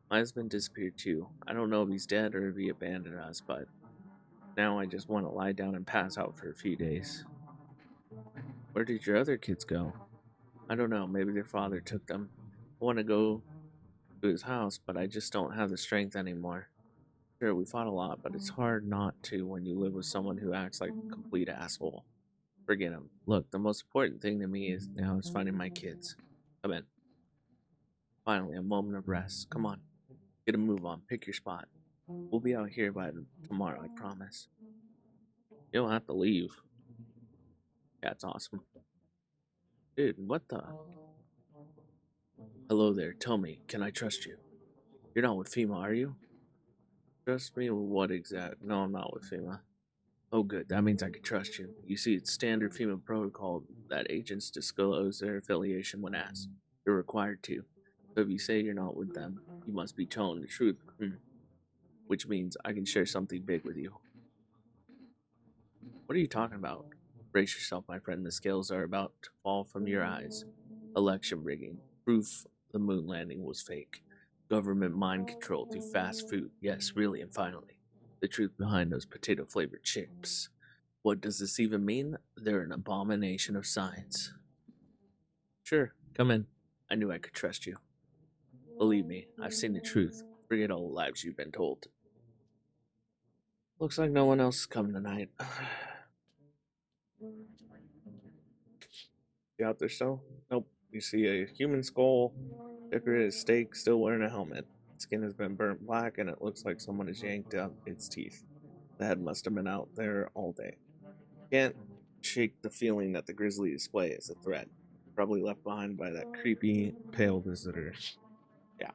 My husband disappeared too. I don't know if he's dead or if he abandoned us, but now I just want to lie down and pass out for a few days. Where did your other kids go? I don't know. Maybe their father took them. I want to go to his house, but I just don't have the strength anymore. Sure, we fought a lot, but it's hard not to when you live with someone who acts like a complete asshole. Forget him. Look, the most important thing to me is now is finding my kids. Come in. Finally, a moment of rest. Come on. Get a move on. Pick your spot. We'll be out here by tomorrow, I promise. You don't have to leave. That's awesome. Dude, what the? Hello there. Tell me, can I trust you? You're not with FEMA, are you? Trust me with what exact? No, I'm not with FEMA. Oh, good. That means I can trust you. You see, it's standard FEMA protocol that agents disclose their affiliation when asked. You're required to. So if you say you're not with them, you must be telling the truth. Which means I can share something big with you. What are you talking about? Brace yourself, my friend. The scales are about to fall from your eyes. Election rigging. Proof The moon landing was fake. Government mind control through fast food. Yes, really, and finally, the truth behind those potato flavored chips. What does this even mean? They're an abomination of science. Sure, come in. I knew I could trust you. Believe me, I've seen the truth. Forget all the lies you've been told. Looks like no one else is coming tonight. You out there still? Nope. You see a human skull, decorated steak, still wearing a helmet. Skin has been burnt black, and it looks like someone has yanked out its teeth. The head must have been out there all day. Can't shake the feeling that the grisly display is a threat. Probably left behind by that creepy, pale visitor. Yeah.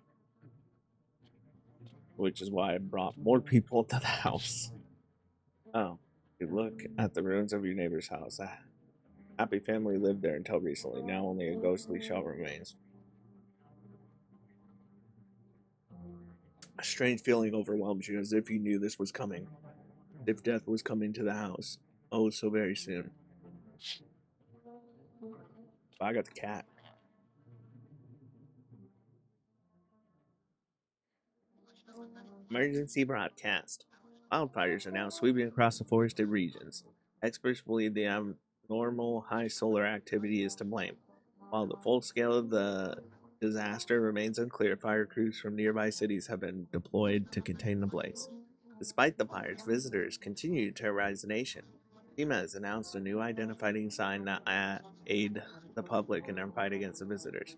Which is why I brought more people to the house. Oh, you look at the ruins of your neighbor's house. A happy family lived there until recently. Now only a ghostly shell remains. A strange feeling overwhelms you, as if you knew this was coming. If death was coming to the house. Oh, so very soon. But I got the cat. Emergency broadcast. Wildfires are now sweeping across the forested regions. Experts believe the abnormal high solar activity is to blame. While the full scale of the disaster remains unclear, fire crews from nearby cities have been deployed to contain the blaze. Despite the fires, visitors continue to terrorize the nation. FEMA has announced a new identifying sign that aid the public in their fight against the visitors.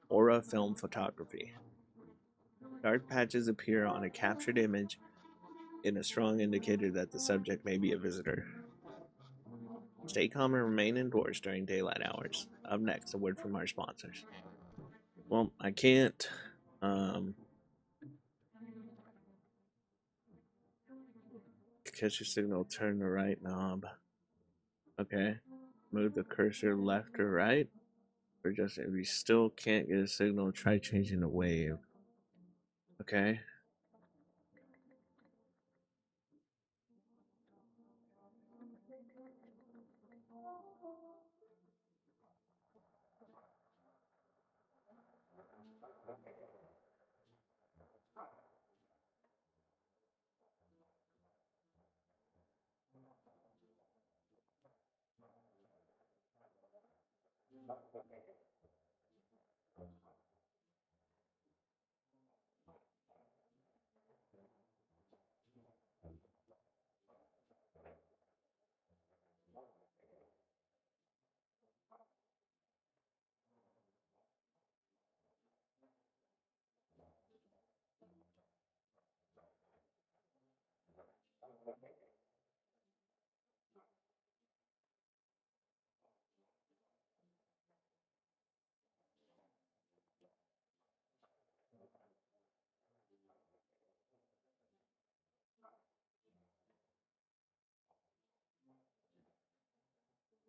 Aura film photography. Dark patches appear on a captured image in a strong indicator that the subject may be a visitor. Stay calm and remain indoors during daylight hours. Up next, a word from our sponsors. Well, I can't. Catch your signal, turn the right knob. Okay. Move the cursor left or right. Or just if you still can't get a signal, try changing the wave. Okay.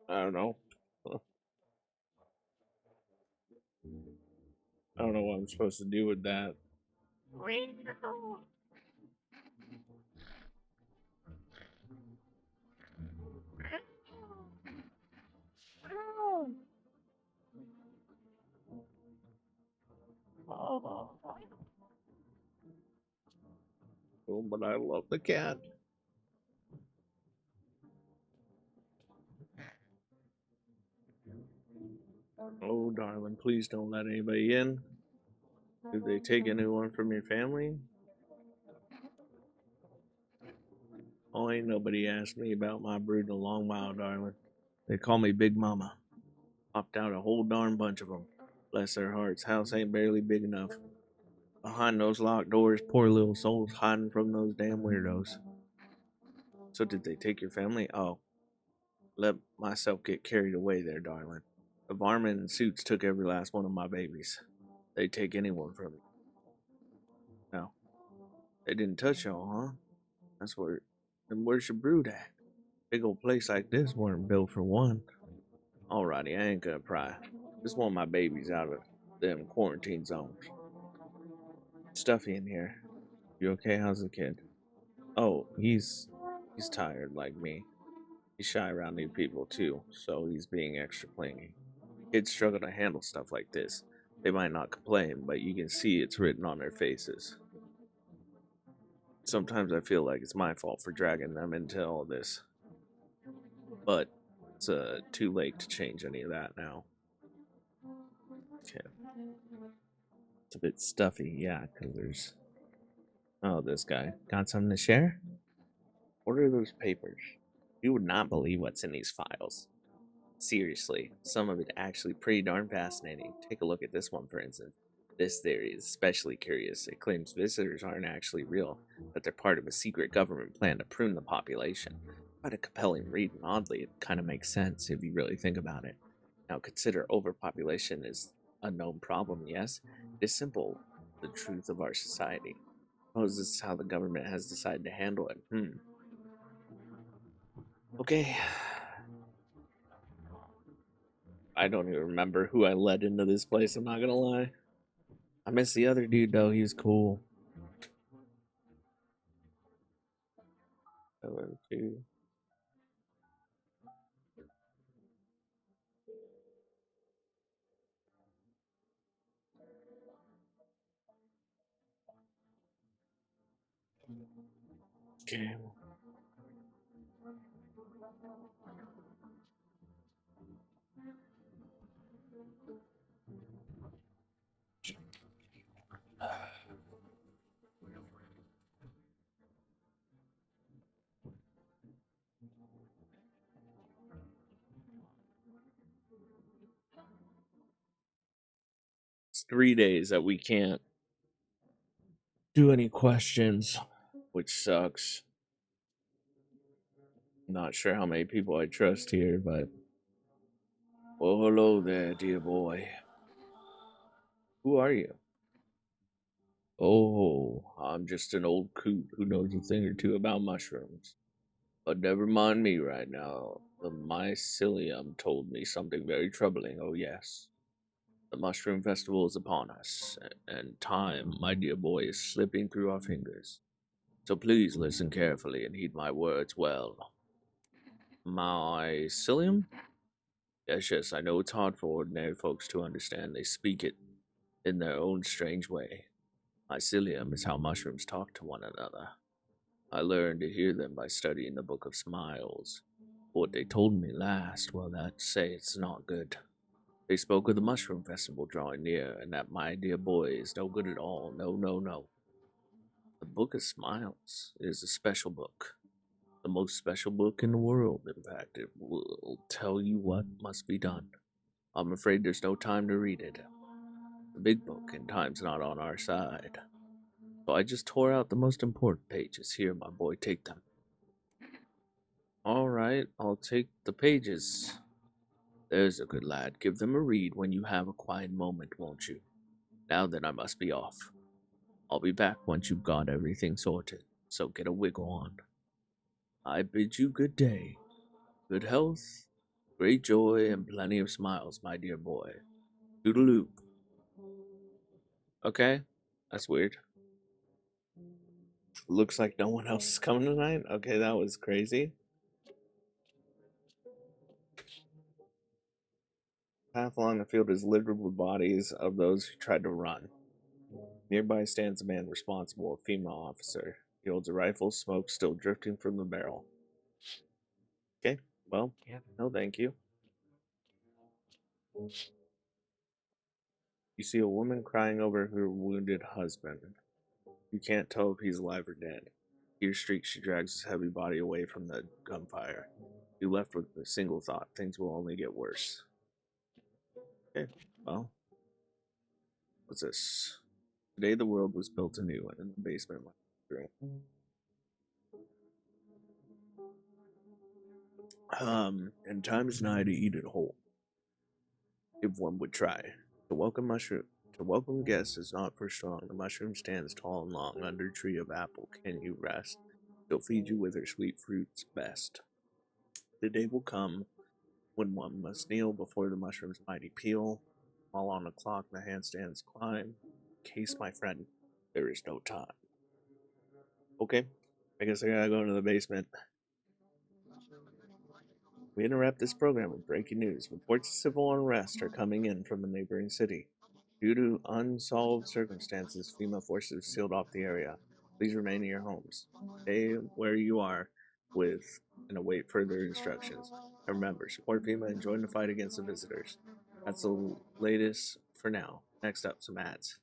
I don't know. I don't know what I'm supposed to do with that. Oh, but I love the cat. Oh, darling, please don't let anybody in. Did they take anyone from your family? Oh, ain't nobody asked me about my brood in a long while, darling. They call me Big Mama. Popped out a whole darn bunch of them. Bless their hearts, house ain't barely big enough. Behind those locked doors, poor little souls hiding from those damn weirdos. So did they take your family? Oh, let myself get carried away there, darling. The varmint in suits took every last one of my babies. They'd take anyone from me. No, they didn't touch y'all, huh? That's where. Then where's your brood at? Big old place like this weren't built for one. Alrighty, I ain't gonna pry. Just want my babies out of them quarantine zones. Stuffy in here. You okay? How's the kid? Oh, he's tired like me. He's shy around new people too, so he's being extra clingy. Kids struggle to handle stuff like this. They might not complain, but you can see it's written on their faces. Sometimes I feel like it's my fault for dragging them into all this, but it's too late to change any of that now. Okay. It's a bit stuffy, yeah, because there's. Oh, this guy. Got something to share? What are those papers? You would not believe what's in these files. Seriously, some of it actually pretty darn fascinating. Take a look at this one, for instance. This theory is especially curious. It claims visitors aren't actually real, but they're part of a secret government plan to prune the population. Quite a compelling read, and oddly, it kind of makes sense if you really think about it. Now, consider overpopulation is a known problem, yes? It is simple, the truth of our society. Suppose this is how the government has decided to handle it. Okay. I don't even remember who I led into this place, I'm not gonna lie. I miss the other dude though, he was cool. Hello, two. Okay. It's 3 days that we can't do any questions, which sucks. Not sure how many people I trust here, but. Well, hello there, dear boy. Who are you? Oh, I'm just an old coot who knows a thing or two about mushrooms. But never mind me right now. The mycelium told me something very troubling, oh yes. The mushroom festival is upon us, and time, my dear boy, is slipping through our fingers. So please listen carefully and heed my words well. Mycelium? Yes, yes, I know it's hard for ordinary folks to understand. They speak it in their own strange way. Mycelium is how mushrooms talk to one another. I learned to hear them by studying the Book of Smiles. What they told me last, well, that say it's not good. They spoke of the mushroom festival drawing near, and that my dear boy is no good at all. No, no, no. The Book of Smiles is a special book. The most special book in the world, in fact. It will tell you what must be done. I'm afraid there's no time to read it. The big book, and time's not on our side. So I just tore out the most important pages. Here, my boy, take them. All right, I'll take the pages. There's a good lad. Give them a read when you have a quiet moment, won't you? Now then, I must be off. I'll be back once you've got everything sorted, so get a wiggle on. I bid you good day, good health, great joy, and plenty of smiles, my dear boy. Toodaloo. Okay, that's weird. Looks like no one else is coming tonight. Okay, that was crazy. Path along the field is littered with bodies of those who tried to run. Nearby stands a man responsible, a female officer. He holds a rifle, smoke still drifting from the barrel. Okay, well, no thank you. You see a woman crying over her wounded husband. You can't tell if he's alive or dead. Tear streaks, she drags his heavy body away from the gunfire. You're left with a single thought: things will only get worse. Okay, well, what's this? Today the world was built anew, and in the basement, my room. And time is nigh to eat it whole, if one would try. To welcome guests is not for strong. The mushroom stands tall and long under tree of apple. Can you rest? She'll feed you with her sweet fruits best. The day will come when one must kneel before the mushroom's mighty peel. While on the clock the handstands climb. Case, my friend, there is no time. Okay, I guess I gotta go into the basement. We interrupt this program with breaking news. Reports of civil unrest are coming in from a neighboring city. Due to unsolved circumstances, FEMA forces sealed off the area. Please remain in your homes. Stay where you are with and await further instructions. And remember, support FEMA and join the fight against the visitors. That's the latest for now. Next up, some ads.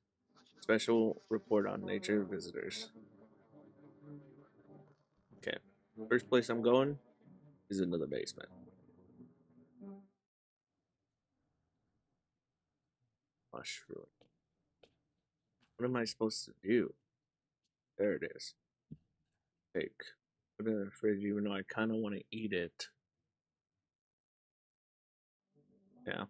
Special report on nature visitors. Okay. First place I'm going is into the basement. Mushroom. What am I supposed to do? There it is. Take. Put it in the fridge even though I kind of want to eat it. Yeah.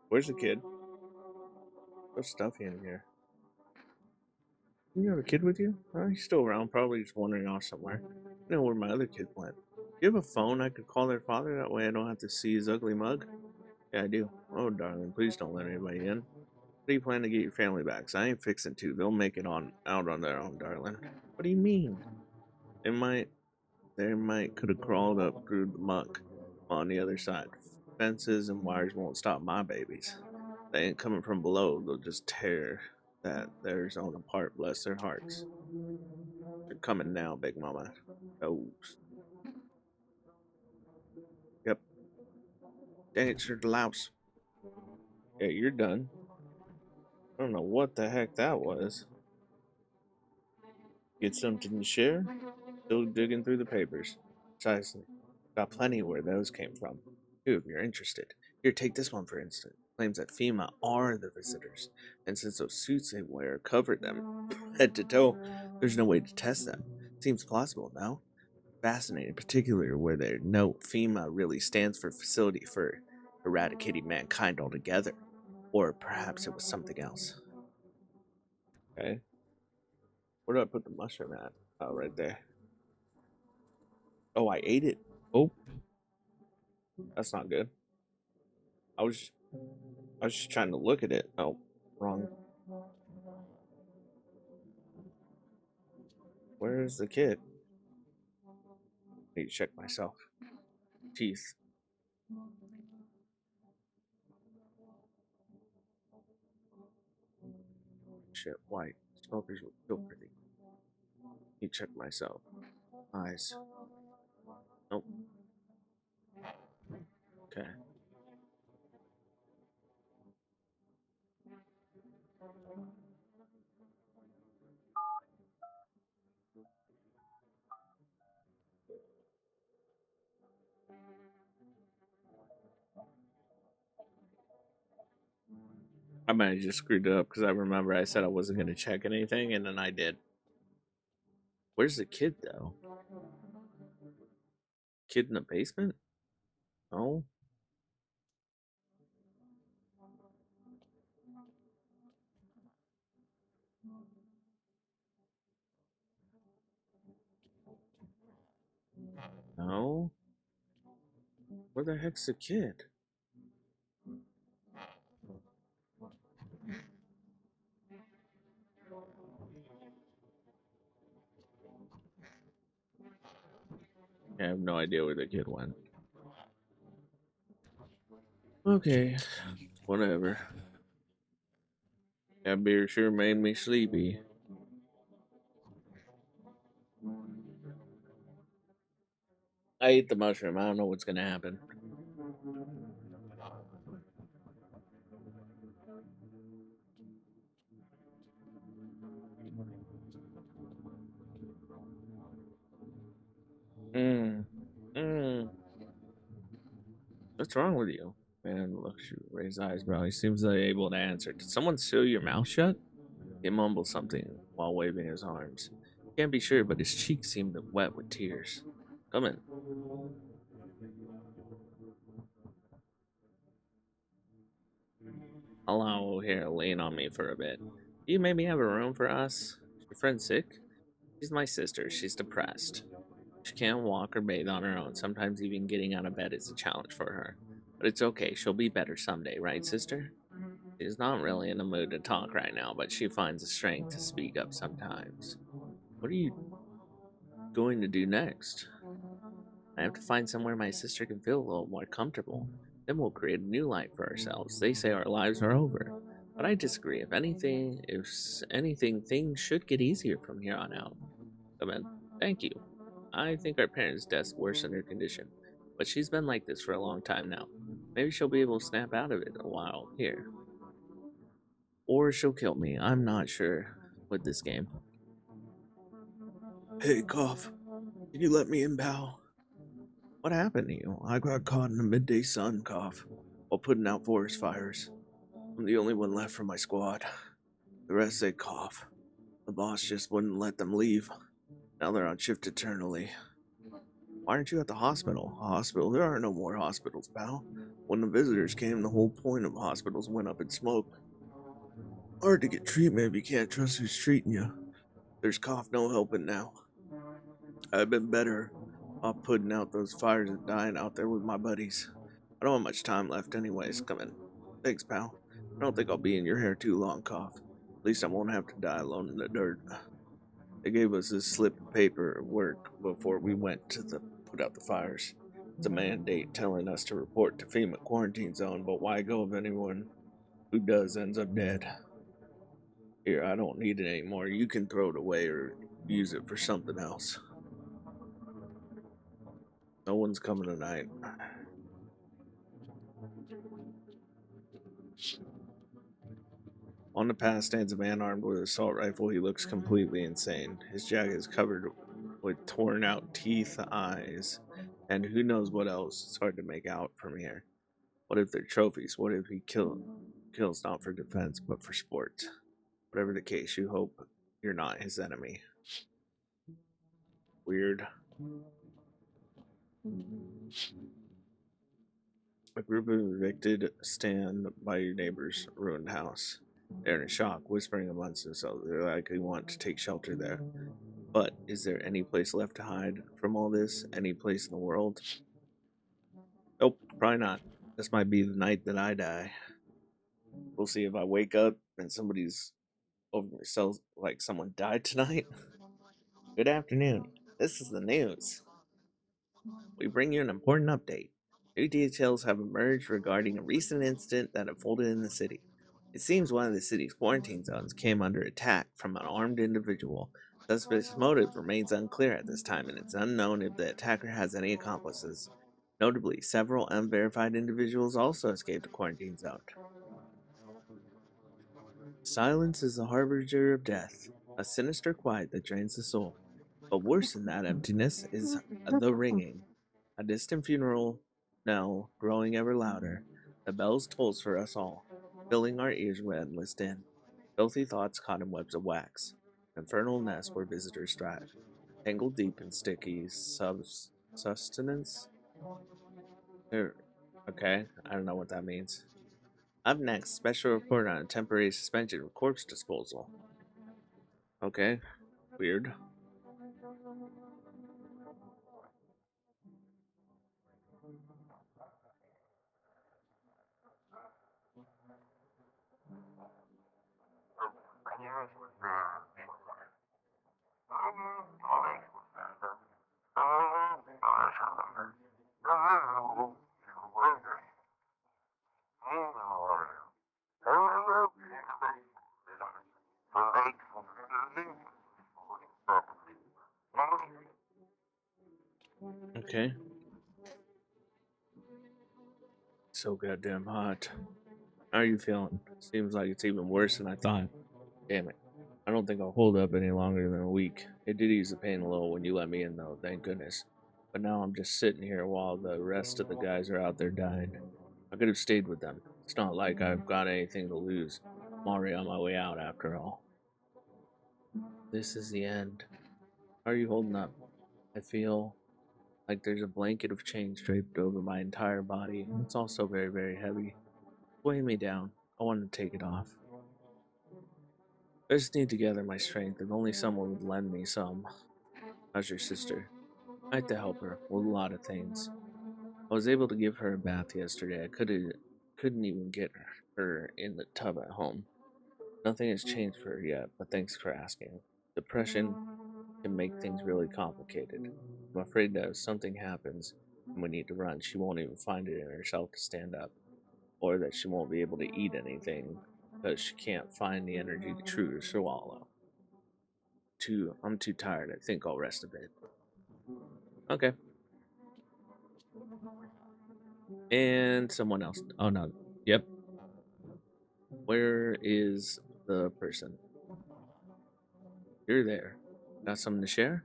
Where's the kid? There's stuffy in here. You have a kid with you? Oh, he's still around, probably just wandering off somewhere. I know where my other kid went. Do you have a phone I could call their father? That way I don't have to see his ugly mug? Yeah, I do. Oh, darling, please don't let anybody in. How do you plan to get your family back? 'Cause I ain't fixing to. They'll make it on out on their own, darling. What do you mean? They might, could have crawled up through the muck on the other side. Fences and wires won't stop my babies. They ain't coming from below. They'll just tear their own apart. Bless their hearts. They're coming now, Big Mama. Oh, yep. Dang it, sure the louse. Yeah, you're done. I don't know what the heck that was. Get something to share? Still digging through the papers. Precisely. Got plenty where those came from. Too, if you're interested. Here, take this one for instance. Claims that FEMA are the visitors, and since those suits they wear cover them head to toe, there's no way to test them. Seems plausible, no? Fascinating, particularly where they note FEMA really stands for Facility for Eradicating Mankind Altogether. Or perhaps it was something else. Okay. Where do I put the mushroom at? Oh, right there. Oh, I ate it. Oh, that's not good. I was I was just trying to look at it. Oh, wrong. Where's the kid? Need to check myself. Teeth. Shit, white. Smokers will feel pretty. Need to check myself. Eyes. Nope. Okay. I might have just screwed it up because I remember I said I wasn't going to check anything and then I did. Where's the kid though? Kid in the basement? No. No. Where the heck's the kid? I have no idea where the kid went. Okay, whatever. That beer sure made me sleepy. I ate the mushroom. I don't know what's gonna happen. Mm. Mm. What's wrong with you? Man looks you, raised eyebrow. He seems unable to answer. Did someone seal your mouth shut? He mumbled something while waving his arms. Can't be sure, but his cheeks seemed wet with tears. Come in. Allow O'Hare lean on me for a bit. You maybe have a room for us? Is your friend sick? She's my sister. She's depressed. She can't walk or bathe on her own. Sometimes even getting out of bed is a challenge for her. But it's okay. She'll be better someday, right, sister? She's not really in the mood to talk right now, but she finds the strength to speak up sometimes. What are you going to do next? I have to find somewhere my sister can feel a little more comfortable. Then we'll create a new life for ourselves. They say our lives are over. But I disagree. If anything, things should get easier from here on out. Come in. Thank you. I think our parents' death worsened her condition. But she's been like this for a long time now. Maybe she'll be able to snap out of it a while. Here. Or she'll kill me. I'm not sure with this game. Hey, Cough. Can you let me in, pal? What happened to you? I got caught in the midday sun, Cough, while putting out forest fires. I'm the only one left from my squad. The rest they cough. The boss just wouldn't let them leave. Now they're on shift eternally. Why aren't you at the hospital? A hospital? There are no more hospitals, pal. When the visitors came, the whole point of hospitals went up in smoke. Hard to get treatment if you can't trust who's treating you. There's cough no helping now. I've been better off putting out those fires and dying out there with my buddies. I don't have much time left anyways. Come in. Thanks, pal. I don't think I'll be in your hair too long, Cough. At least I won't have to die alone in the dirt. They gave us this slip of paper at work before we went to put out the fires. It's a mandate telling us to report to FEMA quarantine zone, but why go if anyone who does ends up dead? Here, I don't need it anymore. You can throw it away or use it for something else. No one's coming tonight. On the path stands a man armed with an assault rifle. He looks completely insane. His jacket is covered with torn out teeth, eyes, and who knows what else. It's hard to make out from here. What if they're trophies? What if he kills not for defense but for sport? Whatever the case, you hope you're not his enemy. Weird. A group of evicted stand by your neighbor's ruined house. They're in shock, whispering amongst themselves. They likely want to take shelter there. But is there any place left to hide from all this? Any place in the world? Nope, probably not. This might be the night that I die. We'll see if I wake up and somebody's over sells like someone died tonight. Good afternoon. This is the news. We bring you an important update. New details have emerged regarding a recent incident that unfolded in the city. It seems one of the city's quarantine zones came under attack from an armed individual. Suspect's motive remains unclear at this time, and it's unknown if the attacker has any accomplices. Notably, several unverified individuals also escaped the quarantine zone. Silence is the harbinger of death, a sinister quiet that drains the soul. But worse than that emptiness is the ringing. A distant funeral knell growing ever louder. The bells tolls for us all, filling our ears with endless din. Filthy thoughts caught in webs of wax. Infernal nest where visitors thrive. Tangled deep in sticky sustenance. Er, Okay, I don't know what that means. Up next, special report on a temporary suspension of corpse disposal. Okay, weird. Okay. So goddamn hot. How are you feeling? Seems like it's even worse than I thought. Damn it. I don't think I'll hold up any longer than a week. It did ease the pain a little when you let me in, though, thank goodness. But now I'm just sitting here while the rest of the guys are out there dying. I could have stayed with them. It's not like I've got anything to lose. I'm already on my way out, after all. This is the end. How are you holding up? I feel like there's a blanket of chains draped over my entire body. It's also very, very heavy. Weighing me down. I want to take it off. I just need to gather my strength. If only someone would lend me some. How's your sister? I had to help her with a lot of things. I was able to give her a bath yesterday. Couldn't even get her in the tub at home. Nothing has changed for her yet, but thanks for asking. Depression can make things really complicated. I'm afraid that if something happens and we need to run, she won't even find it in herself to stand up, or that she won't be able to eat anything because she can't find the energy to chew or swallow. I'm too tired. I think I'll rest a bit. Okay. And someone else. Oh no. Yep. Where is the person? You're there. Got something to share?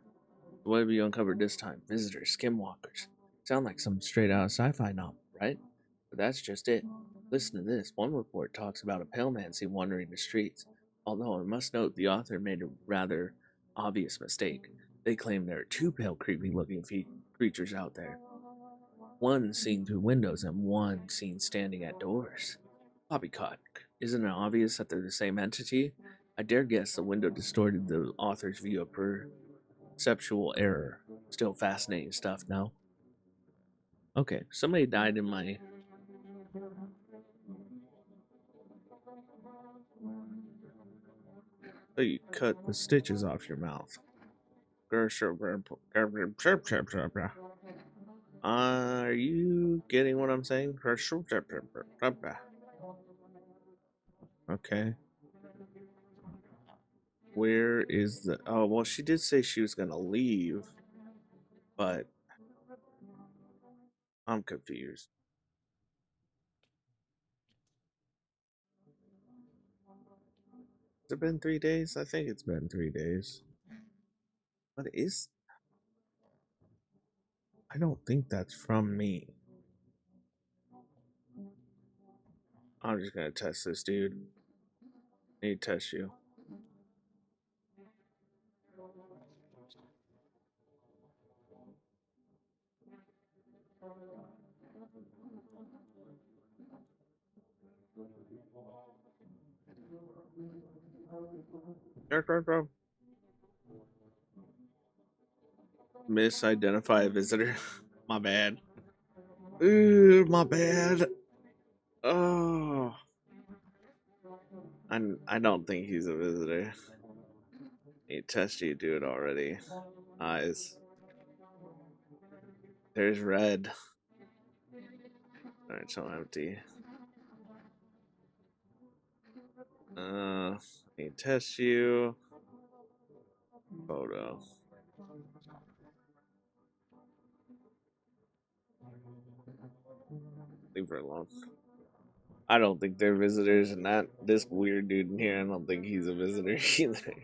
What have you uncovered this time? Visitors, skinwalkers. Sound like some straight out of sci-fi novel, right? But that's just it. Listen to this. One report talks about a pale man seen wandering the streets. Although I must note the author made a rather obvious mistake. They claim there are two pale, creepy-looking creatures out there. One seen through windows and one seen standing at doors. Poppycock. Isn't it obvious that they're the same entity? I dare guess the window distorted the author's view of perceptual error. Still fascinating stuff, no? Okay, somebody died in my... So you cut the stitches off your mouth. Are you getting what I'm saying? Okay. Where is the... Oh, well, she did say she was gonna leave, but I'm confused. Has it been 3 days? I think it's been 3 days. What is... I don't think that's from me. I'm just gonna test this, dude. I need to test you. Misidentify a visitor. My bad. Ooh, my bad. Oh. I don't think he's a visitor. He test you, dude, already. Eyes. There's red. Alright, so empty. He test you. Photo. Leave her alone. I don't think they're visitors, and that this weird dude in here, I don't think he's a visitor either.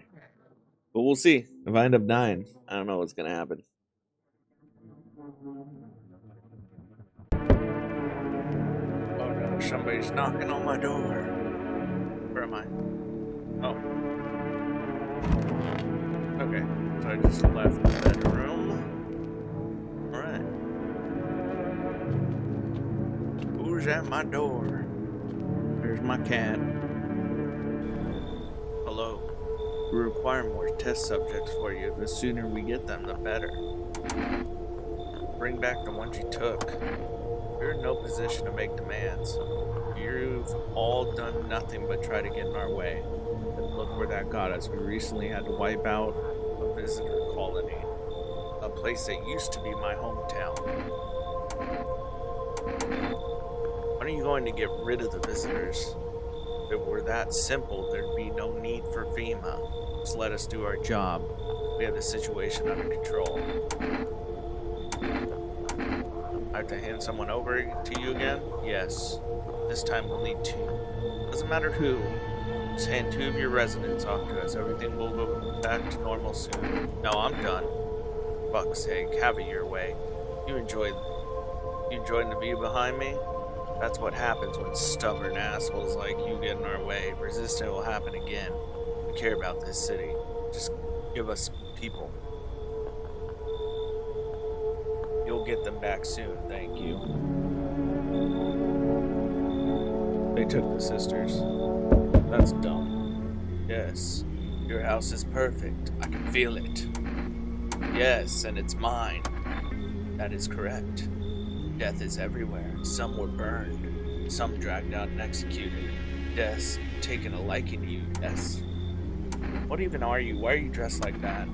But we'll see. If I end up dying, I don't know what's gonna happen. Oh no, somebody's knocking on my door. Where am I? Oh. Okay, so I just left the bedroom. Alright. Who's at my door? There's my cat. Hello. We require more test subjects for you. The sooner we get them, the better. Bring back the ones you took. We're in no position to make demands. You've all done nothing but try to get in our way. And look where that got us. We recently had to wipe out a visitor colony. A place that used to be my hometown. When are you going to get rid of the visitors? If it were that simple, there'd be no need for FEMA. Just let us do our job. We have the situation under control. I have to hand someone over to you again? Yes. This time we'll need two. Doesn't matter who. Just hand two of your residents off to us. Everything will go back to normal soon. No, I'm done. Fuck's sake, have it your way. You enjoying the view behind me? That's what happens when stubborn assholes like you get in our way. Resistance will happen again. We care about this city. Just give us people. You'll get them back soon, thank you. They took the sisters. That's dumb. Yes, your house is perfect. I can feel it. Yes, and it's mine. That is correct. Death is everywhere. Some were burned. Some dragged out and executed. Death's taken a liking to you, yes. What even are you? Why are you dressed like that?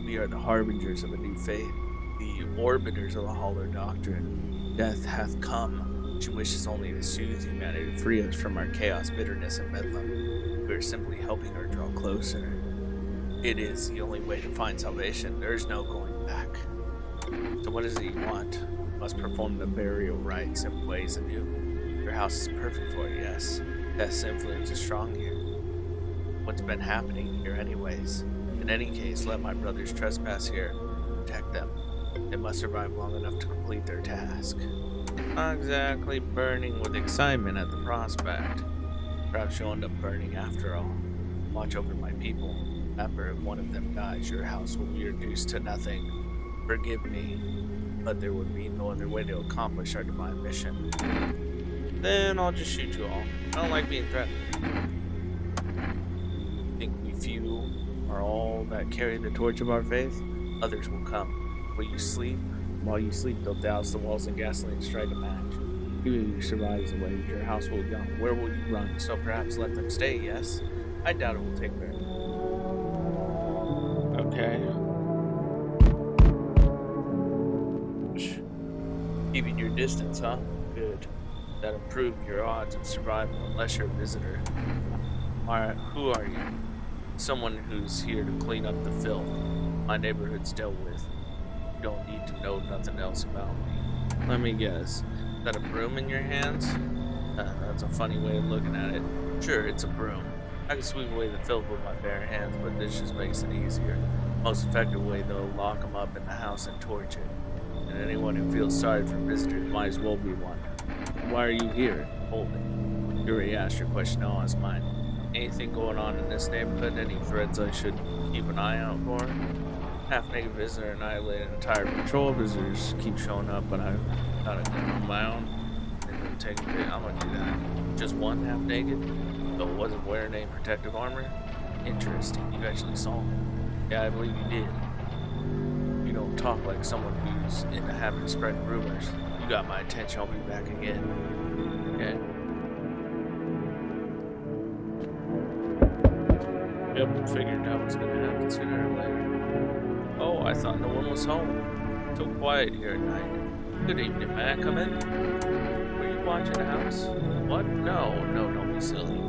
We are the harbingers of a new faith. The orbiters of the Hollow Doctrine. Death hath come. She wishes only to soothe humanity, to free us from our chaos, bitterness, and bedlam. We are simply helping her draw closer. It is the only way to find salvation. There is no going back. So what is it you want? You must perform the burial rites in ways anew. Your house is perfect for it, yes. Death's influence is strong here. What's been happening here anyways? In any case, let my brothers trespass here. Protect them. They must survive long enough to complete their task. Not exactly burning with excitement at the prospect. Perhaps you'll end up burning after all. Watch over my people. Remember, if one of them dies, your house will be reduced to nothing. Forgive me, but there would be no other way to accomplish our divine mission. Then I'll just shoot you all. I don't like being threatened. Think we few are all that carry the torch of our faith? Others will come. Will you sleep? While you sleep, they'll douse the walls in gasoline and strike a match. Who you survives the way, your house will go. Where will you run? So perhaps let them stay, yes? I doubt it will take very long. Okay. Keeping your distance, huh? Good. That improved your odds of survival unless you're a visitor. Alright, who are you? Someone who's here to clean up the filth my neighborhood's dealt with. You don't need to know nothing else about me. Let me guess. Is that a broom in your hands? That's a funny way of looking at it. Sure, it's a broom. I can sweep away the filth with my bare hands, but this just makes it easier. Most effective way, though, lock them up in the house and torch it. And anyone who feels sorry for visitors might as well be one. Why are you here? Hold it. You already asked your question, I'll ask mine. Anything going on in this neighborhood? Any threats I should keep an eye out for? Half-naked visitor annihilated an entire patrol. Visitors keep showing up, but I've got a gun on my own. I'm gonna do that. Just one half-naked? Though wasn't wearing any protective armor? Interesting. You actually saw him. Yeah, I believe you did. You don't talk like someone who's in the habit of spreading rumors. You got my attention. I'll be back again. Okay. Yep, figured that was gonna happen sooner or later. Oh, I thought no one was home. So quiet here at night. Good evening, may I come in? Were you watching the house? What? No, don't be silly.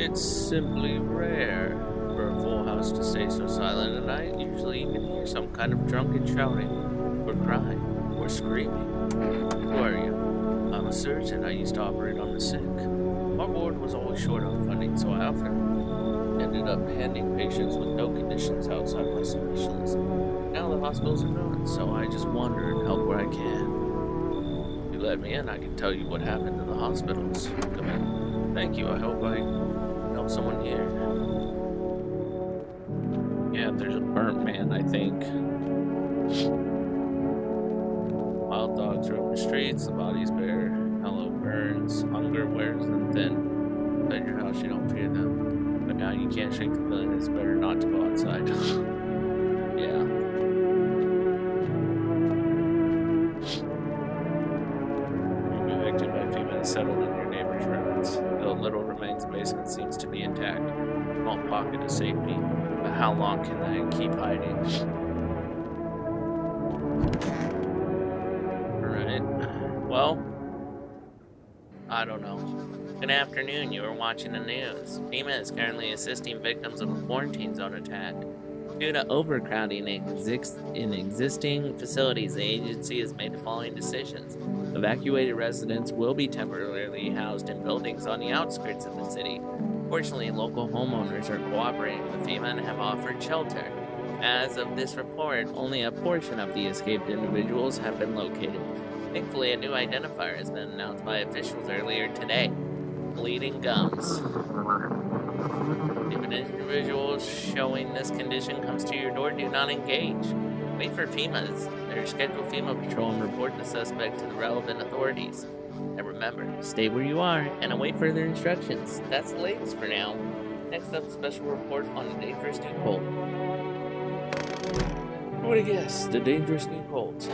It's simply rare for a full house to stay so silent at night. Usually you can hear some kind of drunken shouting, or crying, or screaming. Who are you? I'm a surgeon. I used to operate on the sick. Our ward was always short on funding, so I often ended up handling patients with no conditions outside my specialism. Now the hospitals are ruined, so I just wander and help where I can. If you let me in, I can tell you what happened to the hospitals. Come in. Thank you. I hope I help someone here. Yeah, there's a burnt man, I think. Wild dogs roam the streets, the body's bare. Hollow burns, hunger wears them thin. Inside your house, you don't fear them. But now you can't shake the feeling it's better not to go outside. Yeah. You've evicted by females settled in your neighbor's ruins. Though little remains, the basement seems to be intact. Small pocket of safety. But how long can I keep hiding? Alright. Well, I don't know. Good afternoon, you are watching the news. FEMA is currently assisting victims of a quarantine zone attack. Due to overcrowding in existing facilities, the agency has made the following decisions. Evacuated residents will be temporarily housed in buildings on the outskirts of the city. Fortunately, local homeowners are cooperating with FEMA and have offered shelter. As of this report, only a portion of the escaped individuals have been located. Thankfully, a new identifier has been announced by officials earlier today. Bleeding gums. If an individual showing this condition comes to your door, do not engage. Wait for FEMA's or schedule FEMA patrol and report the suspect to the relevant authorities. And remember, stay where you are and await further instructions. That's the latest for now. Next up, special report on the dangerous new colt. Who would have guessed? The dangerous new colt.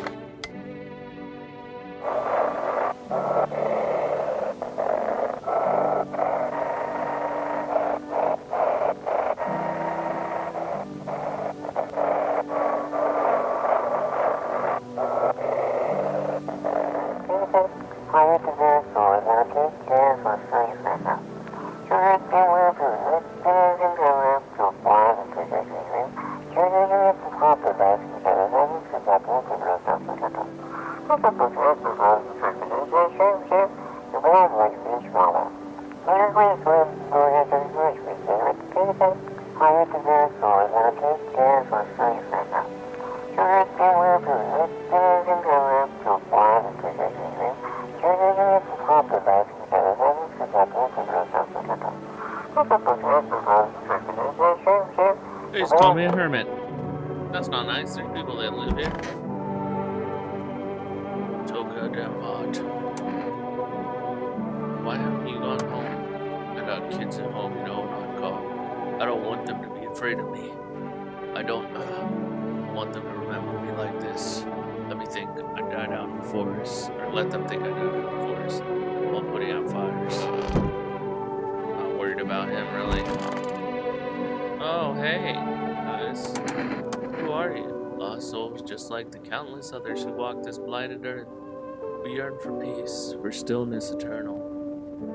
They just call me a hermit. That's not nice. There's people that live here. So goddamn hot. Why haven't you gone home? I got kids at home, not cough. I don't want them to be afraid of me. I don't want them to remember me like this. Let me think I died out in the forest, or let them think I died out in the forest while putting out fires. Not worried about him, really. Oh, hey, guys. Who are you? Lost souls just like the countless others who walk this blighted earth. We yearn for peace, for stillness eternal.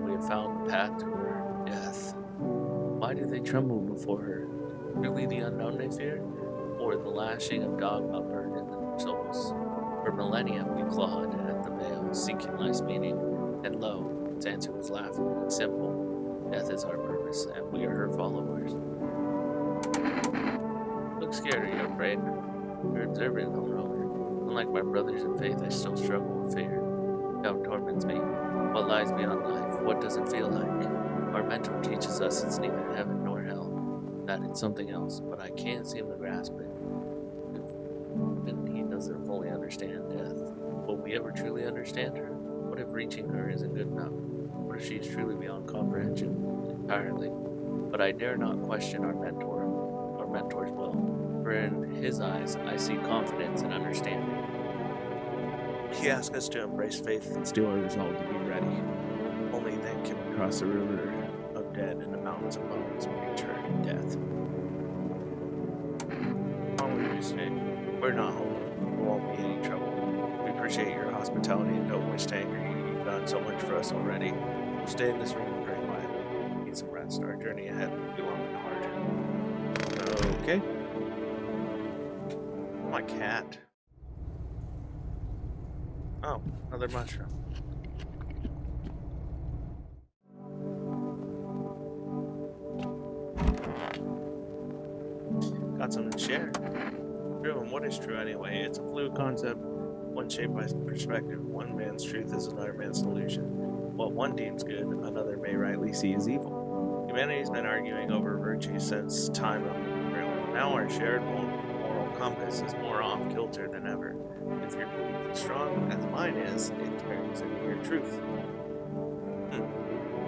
We have found the path to her, death. Why do they tremble before her? Really the unknown they fear? Or the lashing of dogma burned in their souls? For millennia we clawed at the veil, seeking life's meaning, and lo, its answer was laughing and simple. Death is our purpose, and we are her followers. Look scared, are you afraid? You're observant, homeowner. Unlike my brothers in faith, I still struggle with fear. Doubt torments me. What lies beyond life? What does it feel like? Our mentor teaches us it's neither heaven nor hell, that it's something else, but I can't seem to grasp it. And he doesn't fully understand death. Will we ever truly understand her? What if reaching her isn't good enough? What if she is truly beyond comprehension entirely? But I dare not question our mentor's will, for in his eyes I see confidence and understanding. He asks us to embrace faith and still our resolve to be ready. Only then can we cross the river of dead and the mountains of bones and reach her in death. All we say, we're not home. We won't be any trouble. We appreciate your hospitality and don't wish to anger you. You've done so much for us already. We'll stay in this room and pray quiet. We need some rest. Our journey ahead will be long and hard. Okay. My cat. Oh, another mushroom. Got something to share. True, and what is true anyway? It's a fluid concept, one shaped by perspective. One man's truth is another man's delusion. What one deems good, another may rightly see as evil. Humanity's been arguing over virtue since time immemorial. Now our shared moral compass is more off kilter than ever. If your belief is strong, as mine is, it turns into your truth.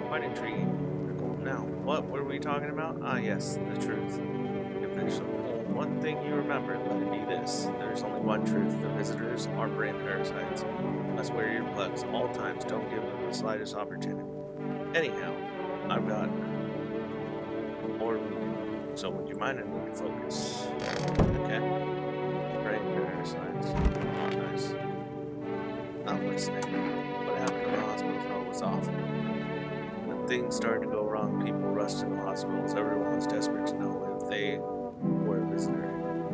Quite intriguing. Now, what were we talking about? Ah, yes, the truth. If there's one thing you remember, let it be this. There's only one truth. The visitors are brain parasites. Must wear your plugs all times. Don't give them the slightest opportunity. Anyhow, I've got more reading. So would you mind? I need to focus. Okay? Brain parasites. Nice. I'm listening. What happened in the hospital was awful. When things started to go wrong, people rushed to the hospitals. Everyone was desperate to know if they were visitor.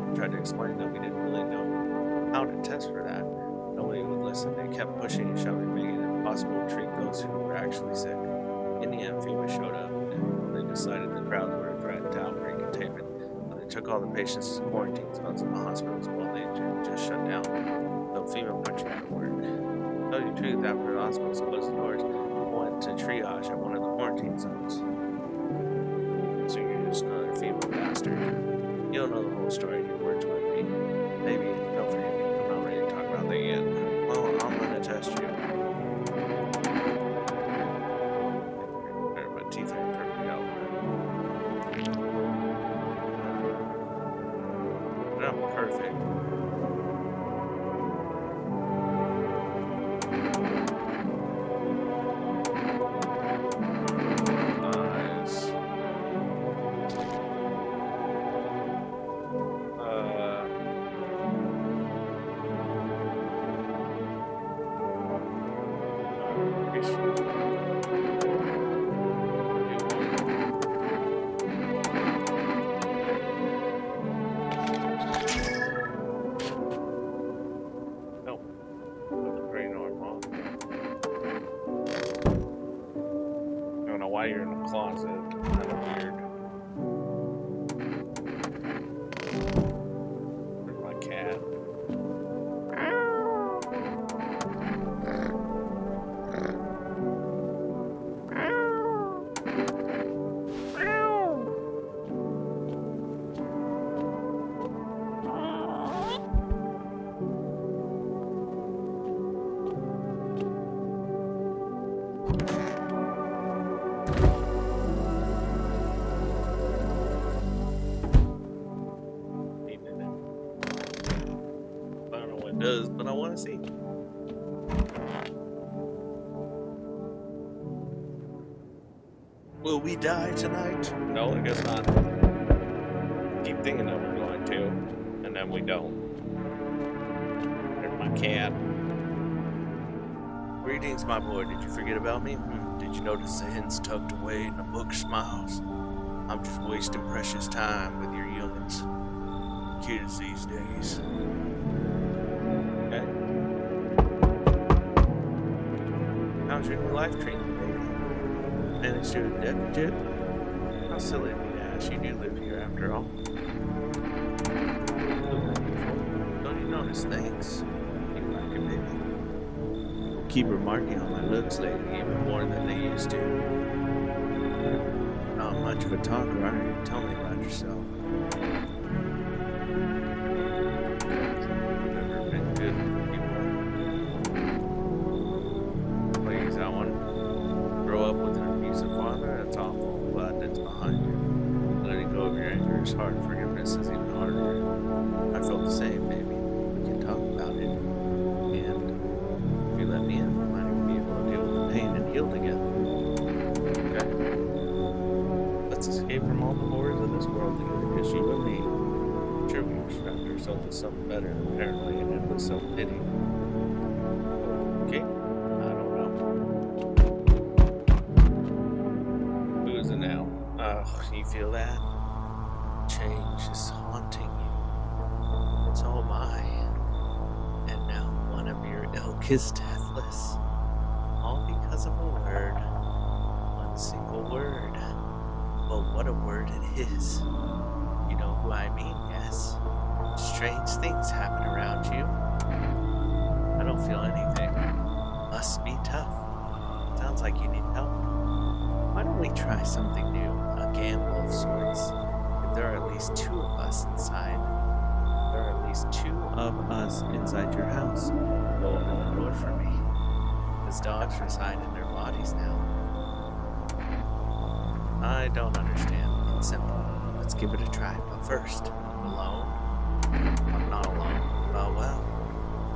I tried to explain that we didn't really know how to test for that. Nobody would listen. They kept pushing and shoving, making it impossible to treat those who were actually sick. In the end, FEMA showed up, and they decided the crowds were a threat to outbreak containment. So they took all the patients to quarantine zones in the hospitals while they just shut down. So FEMA put you out of work. To tell you the truth, after the hospitals closed the doors, I went to triage at one of the quarantine zones. So you're just another FEMA bastard. You don't know the whole story. Your words with me. Maybe don't forget me. I'm not ready to talk about that yet. Well, I'm gonna test you. My teeth are perfectly out. But I'm perfect. Eyes. Nope. That's pretty normal. I don't know why you're in the closet. Kind of weird. Where's my cat? I don't know what it does, but I want to see. Will we die tonight? No, I guess not. Keep thinking that we're going to, and then we don't. There's my cat. Greetings, my boy. Did you forget about me? Did you notice the hints tucked away in the book smiles? I'm just wasting precious time with your youngins. Kids these days. Okay. How's your new life treating you, baby? Managed to adapt yet? How silly of me to ask. You do live here after all. Don't you notice things? You like it, baby. Keep remarking on my looks lately, even more than they used to. Not much of a talker, are you? Tell me about yourself. Never been good people. Please, that one. Grow up with an abusive father? That's awful. I'm glad that's behind you. Letting go of your anger is hard. Forgiveness is even harder. I felt the same, baby. We can talk about it. And if you let me in, we might even be able to deal with the pain and heal together. Okay? Let's escape from all the horrors of this world together, just you and me. Sure, we distract ourselves with something better than paranoia and endless self-pity. Okay? I don't know. Who is it now? Oh, you feel that? Change is haunting you. So am I. And now one of your ilk is deathless. All because of a word. One single word. Well, what a word it is. You know who I mean, yes? Strange things happen around you. I don't feel anything. Must be tough. Sounds like you need help. Why don't we try something new? A gamble of sorts. If there are at least two of us inside. There are at least two of us inside your house. Go open the door for me. As dogs reside in their bodies now. I don't understand. It's simple. Let's give it a try. But first, alone? I'm not alone. Well,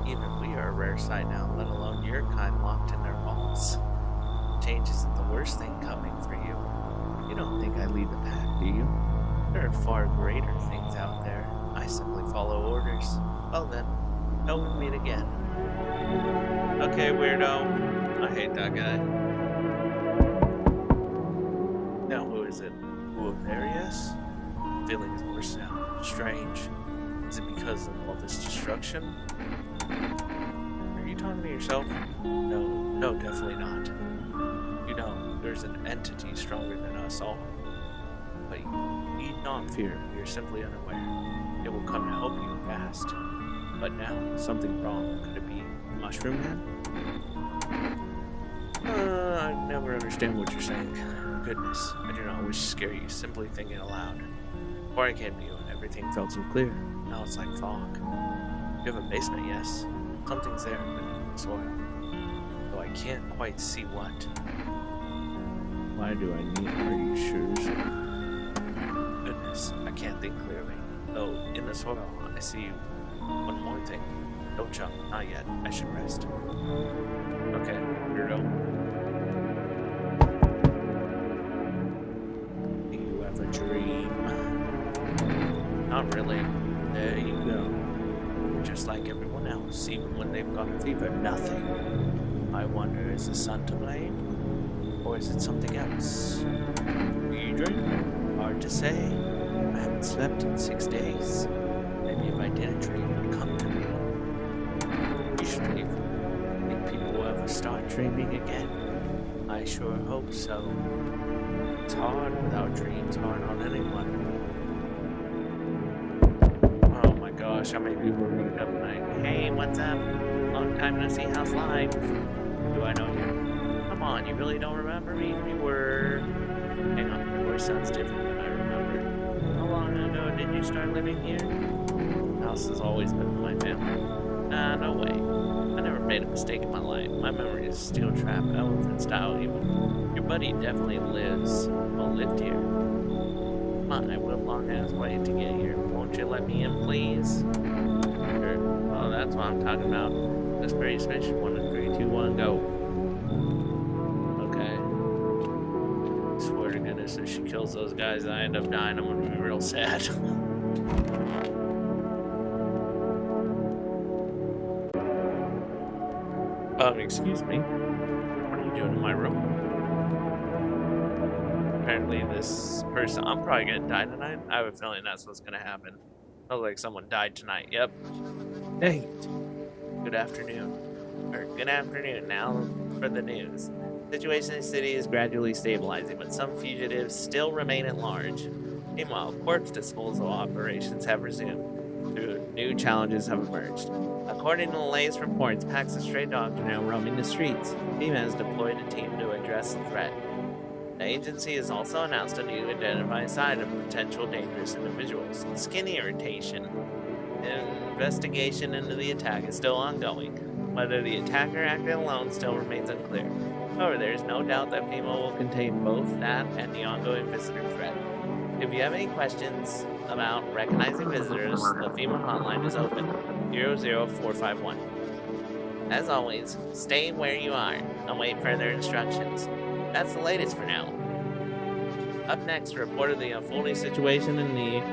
even we are a rare sight now, let alone your kind locked in their vaults. Change isn't the worst thing coming for you. You don't think I lead the pack, do you? There are far greater things out there. I simply follow orders. Well then, till we meet again. Okay, weirdo. I hate that guy. Now who is it? Who, Various? feeling is worse now. Strange. Is it because of all this destruction? Are you talking to yourself? No, definitely not. You know, there's an entity stronger than us all. But you need not fear, you're simply unaware. It will come to help you fast. But now, something's wrong. Could it be Mushroom Man? I never understand what you're saying. Goodness, I do not wish to scare you, simply thinking aloud. Before I came to you, everything felt so clear. Now it's like fog. You have a basement, yes. Something's there beneath the soil. Though I can't quite see what. Why do I need? Are you sure? Goodness, I can't think clearly. Though in the soil, I see one more thing. Don't jump, not yet. I should rest. Okay, weirdo. Do you have a dream? Not really. There you go. You're just like everyone else, even when they've got a fever. Nothing. I wonder, is the sun to blame? Or is it something else? Do you dream? Hard to say. I haven't slept in 6 days. Maybe if I did a dream, it would come to me. You should leave. Think people will ever start dreaming again? I sure hope so. It's hard without dreams, hard on anyone. Oh my gosh, how many people are waking up tonight? Hey, what's up? Long time no see, how's life? Do I know you? Come on, you really don't remember me? We were... Hang on, your voice sounds different than I remember. How long ago did you start living here? The house has always been with my family. No way. I never made a mistake in my life. My memory is steel trap, elephant style even. Your buddy definitely lived here. Come on, I will long ass wait to get here. Won't you let me in, please? Sure. Oh, that's what I'm talking about. This very special 1, 2, 3, 2, 1, go. Okay. I swear to goodness, if she kills those guys and I end up dying, I'm gonna be real sad. Excuse me. What are you doing in my room? Apparently this person... I'm probably gonna die tonight. I have a feeling that's what's gonna happen. Sounds like someone died tonight. Yep. Dang it. Good afternoon. Or good afternoon. Now for the news. The situation in the city is gradually stabilizing, but some fugitives still remain at large. Meanwhile, corpse disposal operations have resumed. New challenges have emerged. According to the latest reports, packs of stray dogs are now roaming the streets. FEMA has deployed a team to address the threat. The agency has also announced a new identified side of potential dangerous individuals. Skin irritation. An investigation into the attack is still ongoing. Whether the attacker acted alone still remains unclear. However, there is no doubt that FEMA will contain both that and the ongoing visitor threat. If you have any questions about recognizing visitors, the FEMA hotline is open, 00451. As always, stay where you are and await further instructions. That's the latest for now. Up next, a report of the unfolding situation in the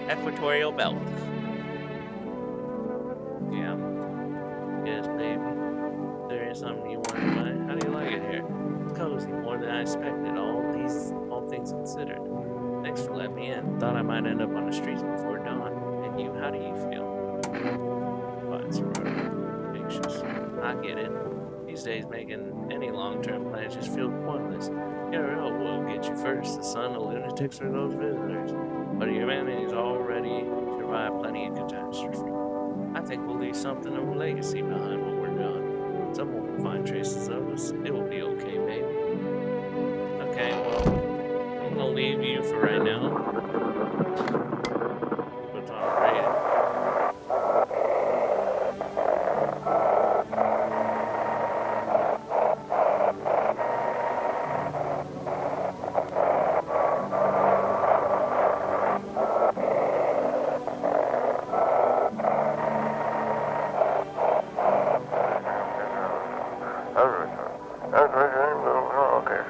equatorial belt. Yeah. Yes, baby. There is something you want to buy. How do you like it here? It's cozy, more than I expected, all things considered. Thanks for letting me in. Thought I might end up on the streets before dawn. And you, how do you feel? Oh, it's anxious. I get it. These days, making any long-term plans just feels pointless. You never know what will get you first, the sun, the lunatics, or those visitors. But your family's already survived plenty of catastrophe. I think we'll leave something of a legacy behind when we're done. Someone will find traces of us. It will be okay, baby. Okay, well... I'm gonna leave you for right now. Put on rating. Okay,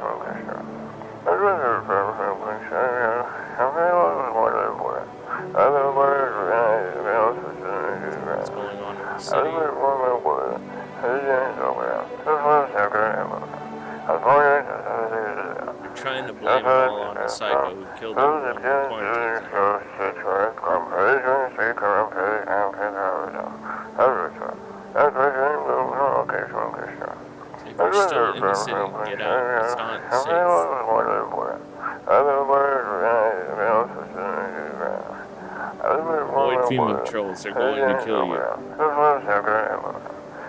ago who killed everyone in the quarantine zone. If you're still in the city, get out. It's not safe. Avoid FEMA patrols, they're going to kill you.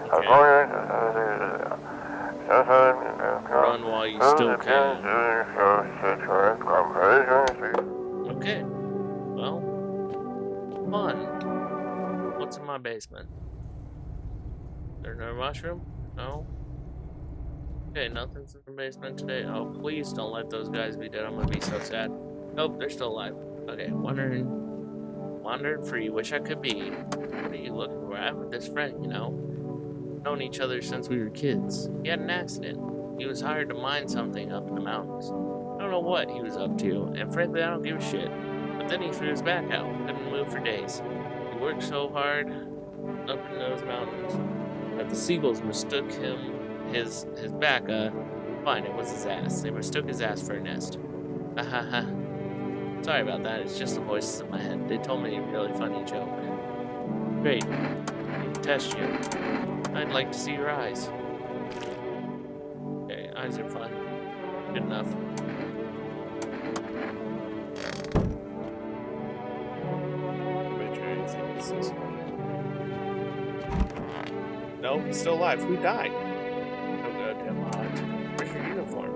Okay. Run while you still can. Okay. Well, fun. What's in my basement? Is there no mushroom? No? Okay, nothing's in the basement today. Oh, please don't let those guys be dead. I'm gonna be so sad. Nope, they're still alive. Okay, wandering free. Wish I could be. What are you looking for? I have this friend, you know. Known each other since we were kids. He had an accident. He was hired to mine something up in the mountains. I don't know what he was up to, and frankly, I don't give a shit. But then he threw his back out. Couldn't move for days. He worked so hard up in those mountains that the seagulls mistook his back, fine, it was his ass. They mistook his ass for a nest. Ha ha ha. Sorry about that, it's just the voices in my head. They told me a really funny joke. Great. Test you. I'd like to see your eyes. Okay, eyes are fine. Good enough. No, he's still alive. Who died? Oh, goddamn hot. Where's your uniform?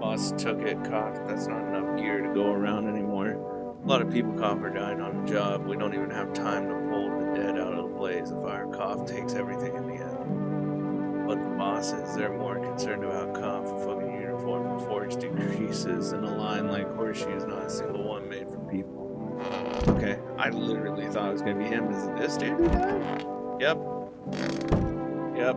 Boss took it, coughed. That's not enough gear to go around anymore. A lot of people cough or dying on the job. We don't even have time to pull the dead out of the blaze. A fire cough takes everything in the end. But the bosses, they're more concerned about cough. A fucking uniform forged decreases in a line like horseshoes, not a single one made for people. Okay, I literally thought it was gonna be him. Is it this dude who died? Yep. Yep.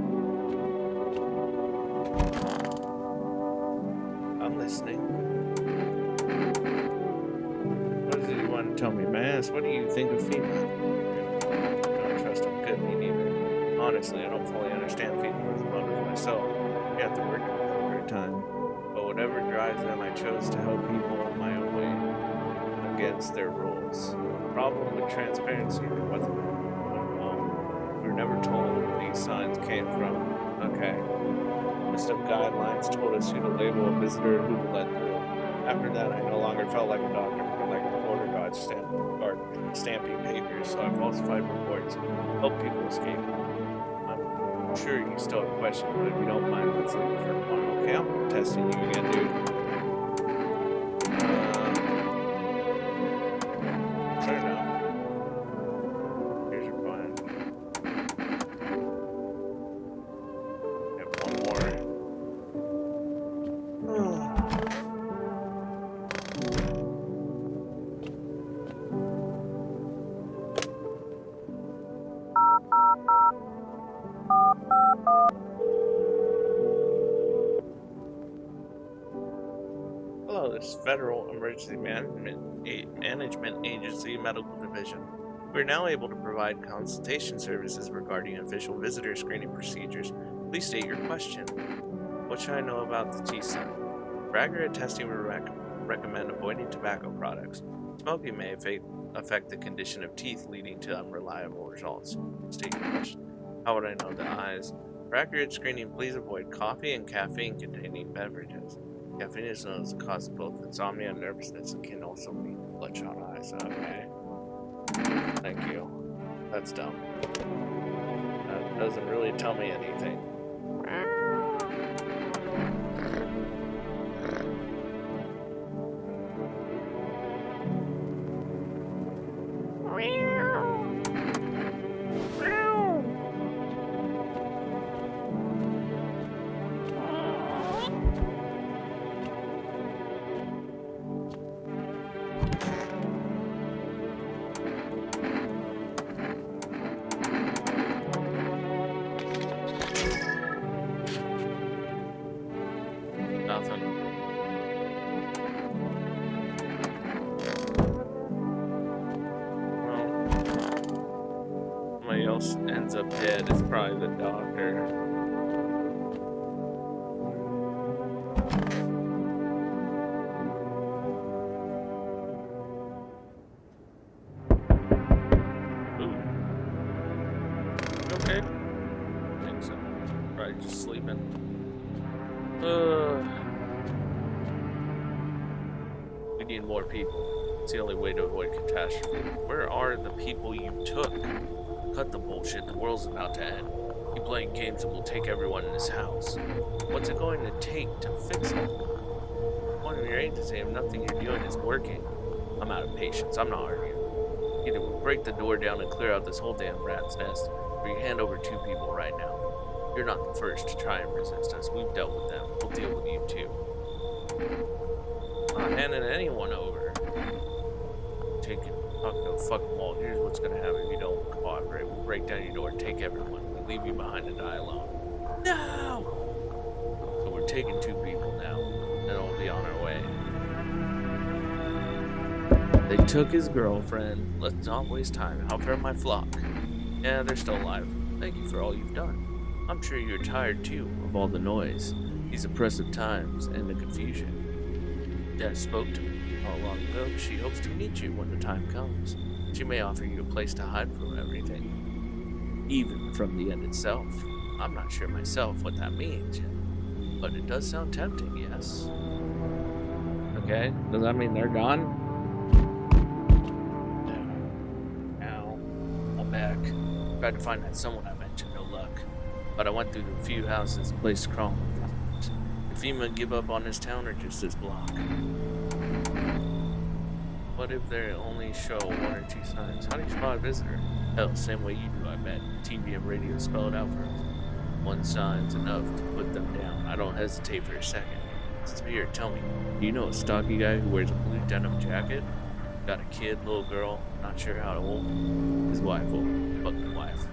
I'm listening. What does he want to tell me, man? What do you think of FEMA? I don't trust him. Good, me neither. Honestly, I don't fully understand FEMA as a motive myself. You have to work with them for a time. But whatever drives them, I chose to help people in my own way against their rules. The problem with transparency wasn't we were never told where these signs came from. Okay. List of guidelines told us who to label a visitor, who to let through. After that, I no longer felt like a doctor, but like a border guard stamping papers, so I falsified reports, helped people escape. I'm sure you still have questions, but if you don't mind, let's leave it for a while. Okay, I'm testing you again, dude. Fair enough. Here's your plan. Have one more. Hello, this is Federal Emergency Management Agency Medical Division. We are now able to provide consultation services regarding official visitor screening procedures. Please state your question. What should I know about the T-sign? For accurate testing, we recommend avoiding tobacco products. Smoking may affect the condition of teeth, leading to unreliable results. State your question. How would I know the eyes? For accurate screening, please avoid coffee and caffeine-containing beverages. Caffeine is known as the cause of both insomnia and nervousness and can also lead to bloodshot eyes. Okay. Thank you. That's dumb. That doesn't really tell me anything. Nothing. Well, somebody else ends up dead. It's probably the doctor. just sleeping. We need more people. It's the only way to avoid catastrophe. Where are the people you took? Cut the bullshit. The world's about to end. Keep playing games and we'll take everyone in this house. What's it going to take to fix it? One of your agency and nothing you're doing is working. I'm out of patience. I'm not arguing. Either we break the door down and clear out this whole damn rat's nest, or you hand over 2 people right now. You're not the first to try and resist us. We've dealt with them. We'll deal with you too. I'm not handing anyone over. Take it. Fuck them all. Here's what's gonna happen if you don't cooperate. We'll break down your door and take everyone. We'll leave you behind to die alone. No! So we're taking 2 people now, and we'll be on our way. They took his girlfriend. Let's not waste time. How far my flock? Yeah, they're still alive. Thank you for all you've done. I'm sure you're tired too of all the noise, these oppressive times, and the confusion. Dad spoke to me not long ago. She hopes to meet you when the time comes. She may offer you a place to hide from everything, even from the end itself. I'm not sure myself what that means, but it does sound tempting, yes. Okay, does that mean they're gone? Now, I'm back. Tried to find that someone I mentioned, no luck. But I went through the few houses, place crawling. Did FEMA give up on this town or just this block? What if they only show 1 or 2 signs? How do you spot a visitor? Hell, same way you do, I bet. TV and radio spell it out for us. 1 sign's enough to put them down. I don't hesitate for a second. Since I'm here, tell me, do you know a stocky guy who wears a blue denim jacket? Got a kid, little girl, not sure how old. His wife, fucking wife.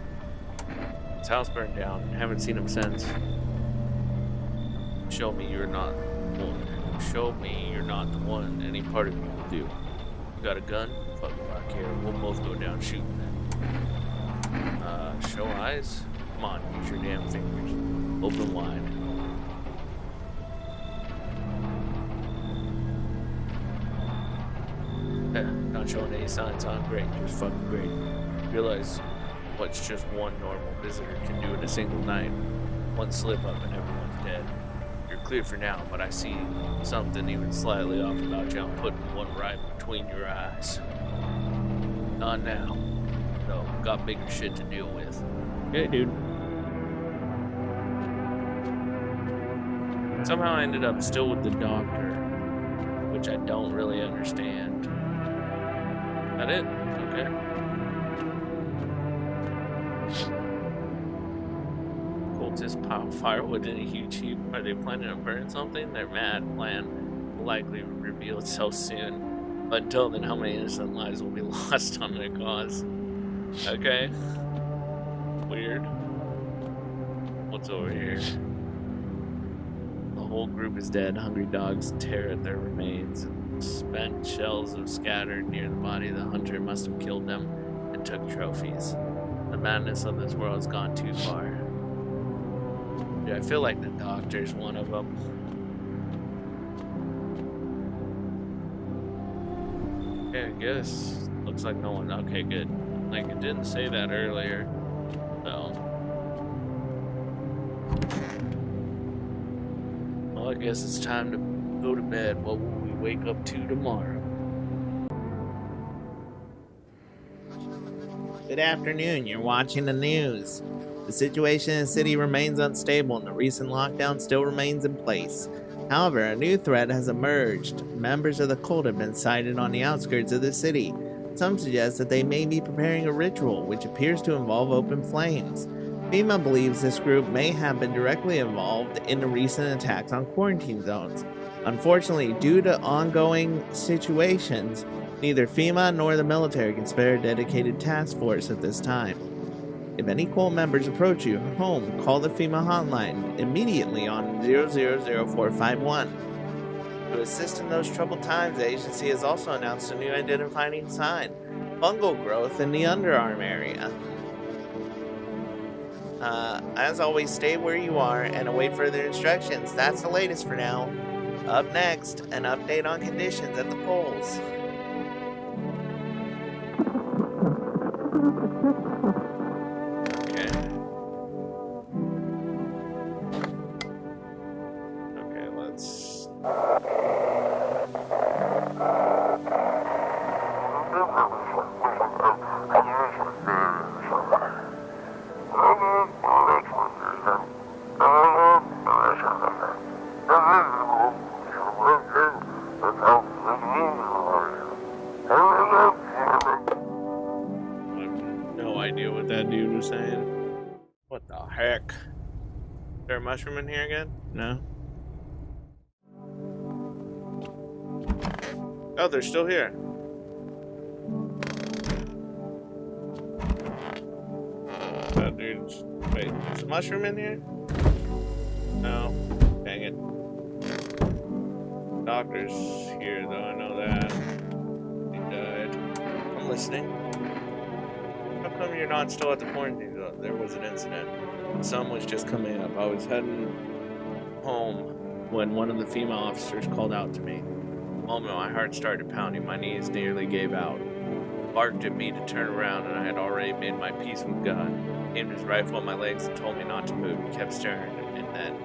His house burned down, haven't seen him since. Show me you're not the one. Show me you're not the one. Any part of you will do. You got a gun? Fuck if I care. We'll both go down shooting then. Show eyes? Come on, use your damn fingers. Open wide. Not showing any signs on great, just fucking great. Realize what's just one normal visitor can do in a single night. 1 slip up and everyone's dead. You're clear for now, but I see something even slightly off about you. I'm putting one right between your eyes. Not now. No, got bigger shit to deal with. Okay, dude. Somehow I ended up still with the doctor, which I don't really understand. Is that it? Okay. Cultists pile firewood in a huge heap. Are they planning to burn something? Their mad plan will likely reveal itself soon. But until then, how many innocent lives will be lost on their cause? Okay. Weird. What's over here? The whole group is dead. Hungry dogs tear at their remains. Spent shells have scattered near the body. The hunter must have killed them and took trophies. The madness of this world has gone too far. Dude, I feel like the doctor's one of them. Okay, I guess. Looks like no one. Okay, good. Like, it didn't say that earlier. So. Well, I guess it's time to go to bed. What will we wake up to tomorrow? Good afternoon. You're watching the news. The situation in the city remains unstable and the recent lockdown still remains in place. However, a new threat has emerged. Members of the cult have been sighted on the outskirts of the city. Some suggest that they may be preparing a ritual which appears to involve open flames. FEMA believes this group may have been directly involved in the recent attacks on quarantine zones. Unfortunately, due to ongoing situations, neither FEMA nor the military can spare a dedicated task force at this time. If any cult members approach you at home, call the FEMA hotline immediately on 000451. To assist in those troubled times, the agency has also announced a new identifying sign: fungal growth in the underarm area. As always, stay where you are and await further instructions. That's the latest for now. Up next, an update on conditions at the polls. Okay. saying? What the heck? Is there a mushroom in here again? No. Oh, they're still here. Oh, dude. Wait, there's a mushroom in here? No. Dang it. Doctor's here, though, I know that. He died. I'm listening. How come you're not still at the quarantine zone? There was an incident. The sun was just coming up. I was heading home when one of the female officers called out to me. The moment my heart started pounding, my knees nearly gave out. Barked at me to turn around, and I had already made my peace with God. He aimed his rifle at my legs and told me not to move. He kept staring, and then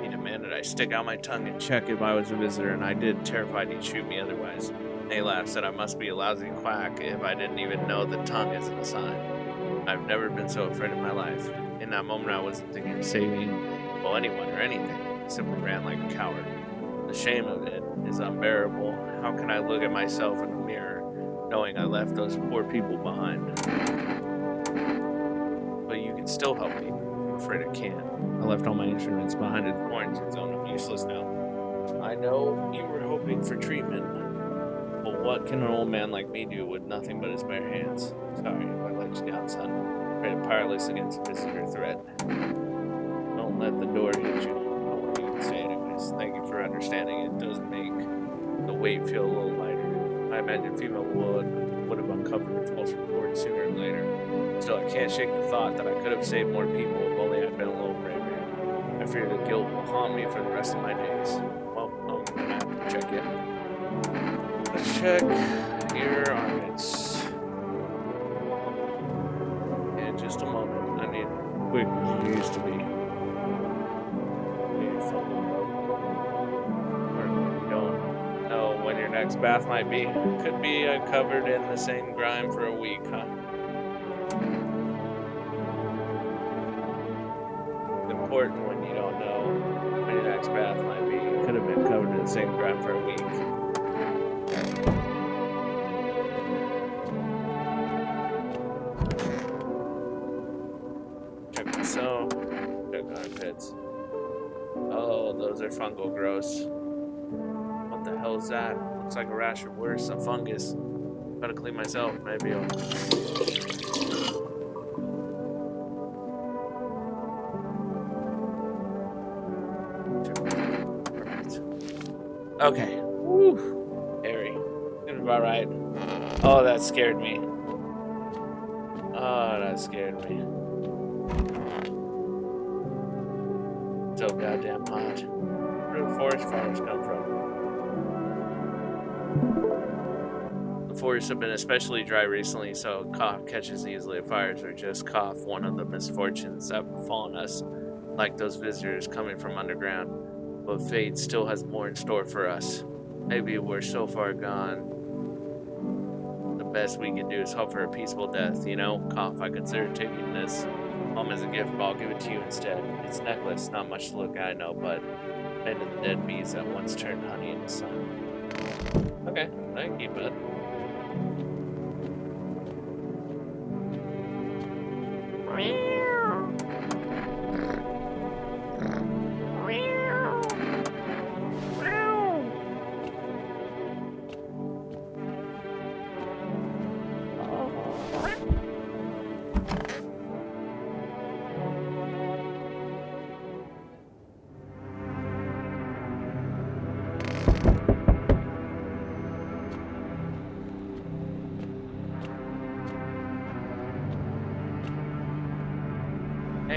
he demanded I stick out my tongue and check if I was a visitor, and I did, terrified he'd shoot me otherwise. They laughed, said I must be a lousy quack if I didn't even know the tongue isn't a sign. I've never been so afraid in my life. In that moment, I wasn't thinking of saving, well, anyone or anything. I simply ran like a coward. The shame of it is unbearable. How can I look at myself in the mirror, knowing I left those poor people behind? But you can still help people. I'm afraid I can't. I left all my instruments behind in the quarantine zone. I'm useless now. I know you were hoping for treatment. But what can an old man like me do with nothing but his bare hands? Sorry if I let you down, son. Afraid of powerless against a visitor threat. Don't let the door hit you. I want you to say anyways. Thank you for understanding. It does make the weight feel a little lighter. I imagine female would have uncovered the false report sooner or later. Still, I can't shake the thought that I could have saved more people if only I'd been a little braver. I fear the guilt will haunt me for the rest of my days. Well, I'm gonna have to check in. Let's check your armpits. In just a moment. I need quick as you used to be. Or don't know when your next bath might be. Could be covered in the same grime for a week, huh? It's important when you don't know when your next bath might be. It could have been covered in the same grime for a week. So, check armpits. Oh, those are fungal growths. What the hell is that? Looks like a rash or worse, a fungus. Gotta clean myself, maybe I'll... Perfect. Okay. Woo. Hairy. Seems about right. Oh, that scared me. Oh, that scared me. So goddamn hot. Where do forest fires come from? The forests have been especially dry recently, so cough catches easily at fires, or just cough, one of the misfortunes that have befallen us, like those visitors coming from underground. But fate still has more in store for us. Maybe we're so far gone. The best we can do is hope for a peaceful death, you know? Cough, I consider taking this home as a gift, but I'll give it to you instead. It's a necklace, not much to look at, I know, but made of the dead bees that once turned honey into sun. Okay, thank you, bud.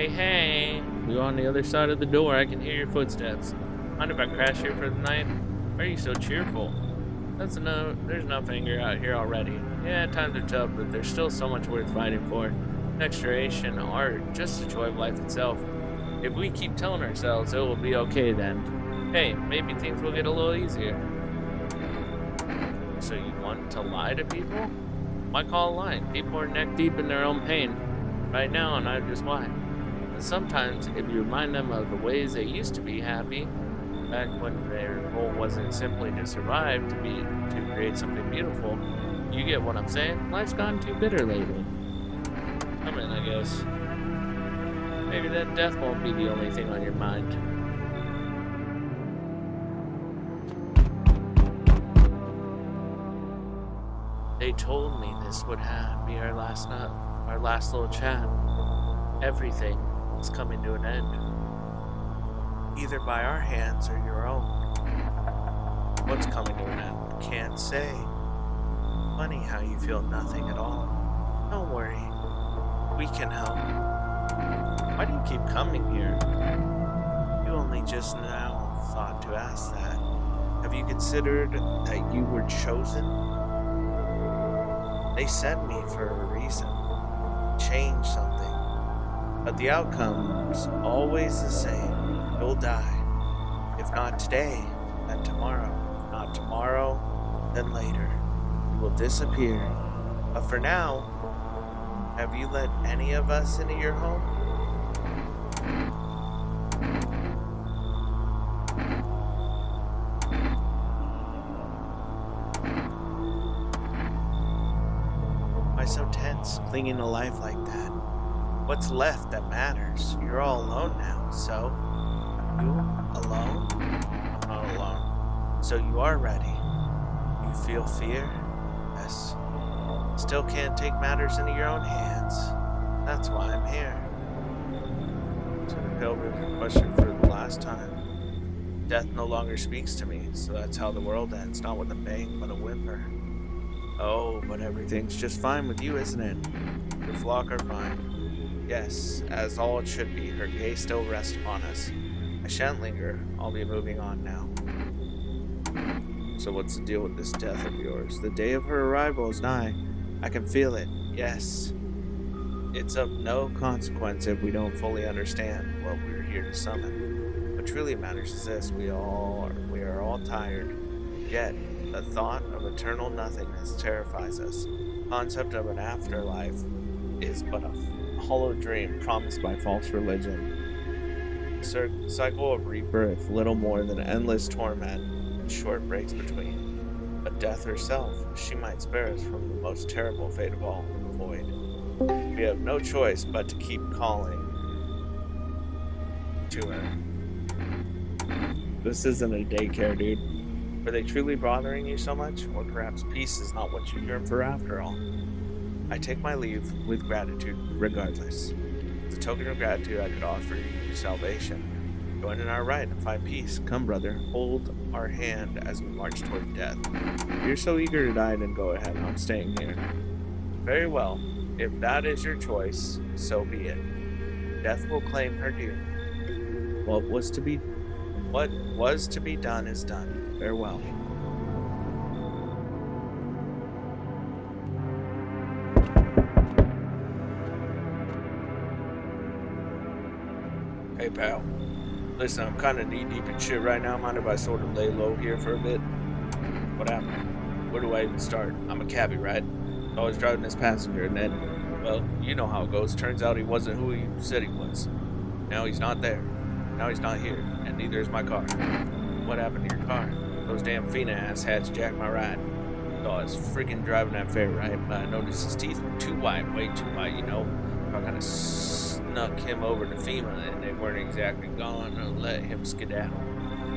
Hey, you on the other side of the door? I can hear your footsteps. Mind if I crash here for the night? Why are you so cheerful? There's enough anger out here already. Yeah, times are tough, but there's still so much worth fighting for. Exploration, art, just the joy of life itself. If we keep telling ourselves it will be okay then, hey, maybe things will get a little easier. So you want to lie to people? Why call a lie? People are neck deep in their own pain right now, and I just why. And sometimes, if you remind them of the ways they used to be happy, back when their goal wasn't simply to survive, to create something beautiful, you get what I'm saying? Life's gone too bitter lately. Come in, I guess. Maybe that death won't be the only thing on your mind. They told me this would be our last night, our last little chat. Everything is coming to an end. Either by our hands or your own. What's coming to an end? Can't say. Funny how you feel nothing at all. Don't worry. We can help. Why do you keep coming here? You only just now thought to ask that. Have you considered that you were chosen? They sent me for a reason. Change something. But the outcome's always the same. You'll die. If not today, then tomorrow. If not tomorrow, then later. You will disappear. But for now, have you let any of us into your home? Why so tense, clinging to life like that? What's left that matters? You're all alone now, so... You alone? I'm not alone. So you are ready. You feel fear? Yes. Still can't take matters into your own hands. That's why I'm here. To the Pilgrim's question for the last time. Death no longer speaks to me, so that's how the world ends, not with a bang, but a whimper. Oh, but everything's just fine with you, isn't it? Your flock are fine. Yes, as all it should be, her gaze still rests upon us. I shan't linger, I'll be moving on now. So what's the deal with this death of yours? The day of her arrival is nigh. I can feel it, yes. It's of no consequence if we don't fully understand what we're here to summon. What truly matters is this, we are all tired. Yet, the thought of eternal nothingness terrifies us. The concept of an afterlife is but a hollow dream promised by false religion. Cycle of rebirth, little more than endless torment and short breaks between. But death herself, she might spare us from the most terrible fate of all, the void. We have no choice but to keep calling to her. This isn't a daycare, dude. Are they truly bothering you so much? Or perhaps peace is not what you yearn for after all? I take my leave with gratitude regardless. As a token of gratitude, I could offer you salvation. Join in our rite and find peace. Come, brother, hold our hand as we march toward death. If you're so eager to die, then go ahead. I'm staying here. Very well. If that is your choice, so be it. Death will claim her due. What was to be done is done. Farewell. Hey, pal. Listen, I'm kind of knee-deep in shit right now. Mind if I sort of lay low here for a bit? What happened? Where do I even start? I'm a cabbie, right? Always driving as passenger, and then, well, you know how it goes. Turns out he wasn't who he said he was. Now he's not there. Now he's not here, and neither is my car. What happened to your car? Those damn Fina ass hats jacked my ride. So I was freaking driving that fair, right? But I noticed his teeth were too wide, way too wide, you know? I kind of snuck him over to FEMA, and they weren't exactly gone to let him skedaddle.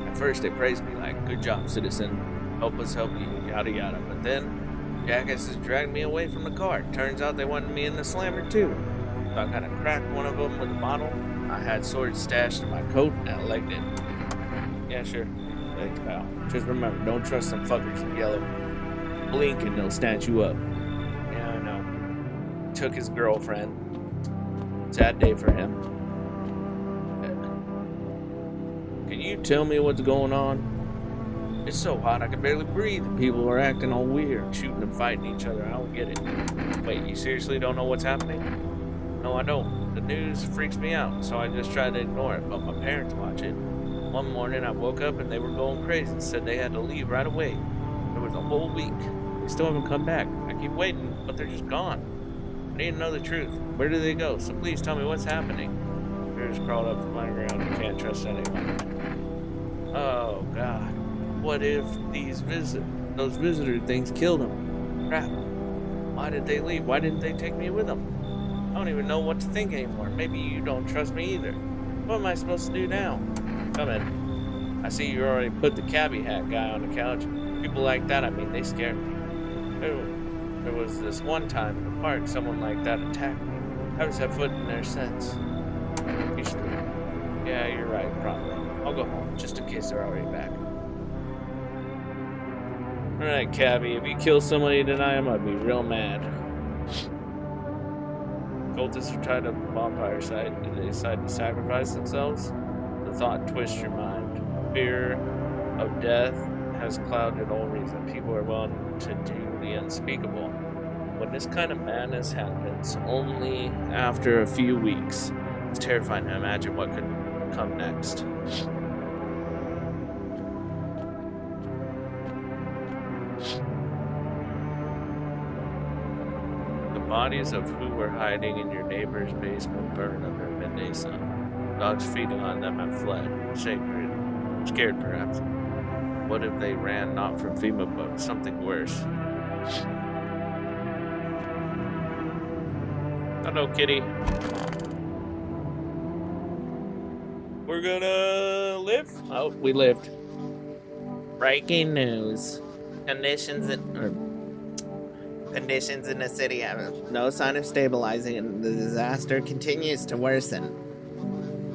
At first, they praised me like, good job, citizen. Help us help you, yada yada. But then, jackasses dragged me away from the car. Turns out they wanted me in the slammer, too. So I kind of cracked one of them with a bottle. I had swords stashed in my coat, and I legged it. Yeah, sure. Thanks, pal. Just remember, don't trust some fuckers in yellow. Blink and they'll snatch you up. Yeah, I know. Took his girlfriend. Sad day for him. Can you tell me what's going on? It's so hot I can barely breathe. People are acting all weird, shooting and fighting each other. I don't get it. Wait, you seriously don't know what's happening? No, I don't. The news freaks me out, so I just try to ignore it, but my parents watch it. One morning I woke up and they were going crazy, said they had to leave right away. It was a whole week. They still haven't come back. I keep waiting, but they're just gone. I need to know the truth. Where do they go? So please tell me what's happening. Fears crawled up from my ground. You can't trust anyone. Oh, God. What if those visitor things killed them? Crap. Why did they leave? Why didn't they take me with them? I don't even know what to think anymore. Maybe you don't trust me either. What am I supposed to do now? Come in. I see you already put the cabbie hat guy on the couch. People like that, I mean, they scare me. There was this one time in the park, someone like that attacked me. I haven't set foot in there since. You should leave. Yeah, you're right, probably. I'll go home, just in case they're already back. Alright, Cabby, if you kill somebody tonight, I might be real mad. Cultists who tried a bonfire site, did they decide to sacrifice themselves? The thought twists your mind. Fear of death has clouded all reason. People are willing to do the unspeakable. When this kind of madness happens only after a few weeks, it's terrifying to imagine what could come next. The bodies of who were hiding in your neighbor's basement burned under a midday sun. Dogs feeding on them have fled, scared perhaps. What if they ran not from FEMA but something worse? Hello, kitty. We're gonna live? Oh, we lived. Breaking news. Conditions in the city have no sign of stabilizing, and the disaster continues to worsen.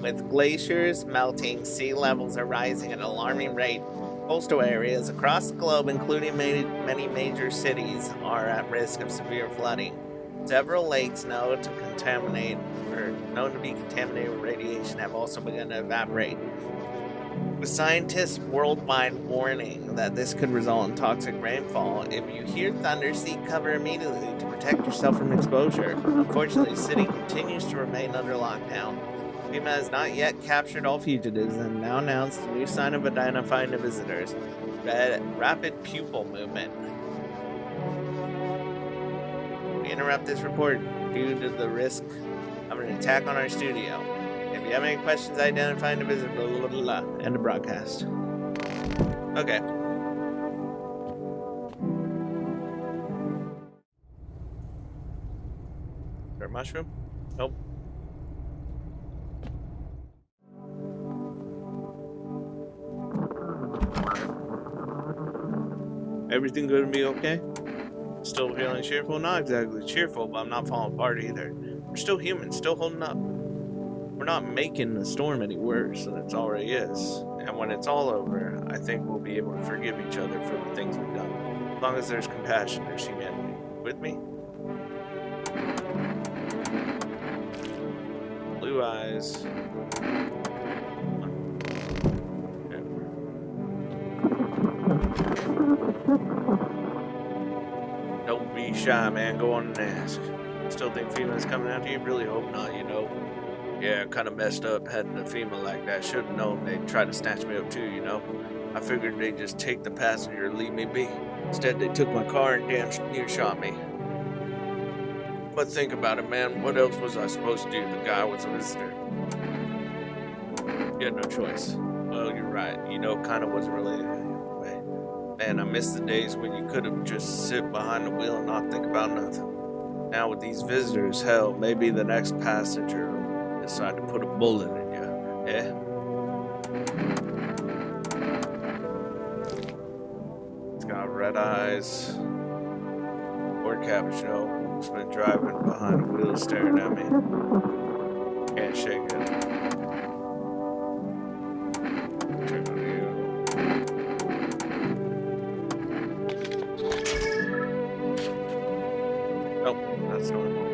With glaciers melting, sea levels are rising at an alarming rate. Coastal areas across the globe, including many major cities, are at risk of severe flooding. Several lakes known to be contaminated with radiation have also begun to evaporate, with scientists worldwide warning that this could result in toxic rainfall. If you hear thunder, seek cover immediately to protect yourself from exposure. Unfortunately, the city continues to remain under lockdown. FEMA has not yet captured all fugitives and now announced a new sign of identifying the visitors: rapid pupil movement. We interrupt this report due to the risk of an attack on our studio. If you have any questions identifying the visitor, blah, blah, blah, blah. End of broadcast. Okay. Is there a mushroom? Nope. Everything gonna be okay? Still feeling cheerful? Not exactly cheerful, but I'm not falling apart either. We're still human, still holding up. We're not making the storm any worse than it already is. And when it's all over, I think we'll be able to forgive each other for the things we've done. As long as there's compassion, there's humanity. With me? Blue eyes. Don't be shy, man. Go on and ask. Still think FEMA's coming after you? Really hope not, you know. Yeah, kind of messed up heading to FEMA like that. Should have known they'd try to snatch me up too, you know. I figured they'd just take the passenger and leave me be. Instead, they took my car and damn near shot me. But think about it, man. What else was I supposed to do? The guy was a visitor. You had no choice. Well, you're right. You know, kind of wasn't related anyway. Man, I miss the days when you could have just sit behind the wheel and not think about nothing. Now with these visitors, hell, maybe the next passenger will decide to put a bullet in you. Yeah? It's got red eyes. Poor Cappuccino, who's been driving behind the wheel staring at me. Can't shake it. Turn on you. Nope, that's normal.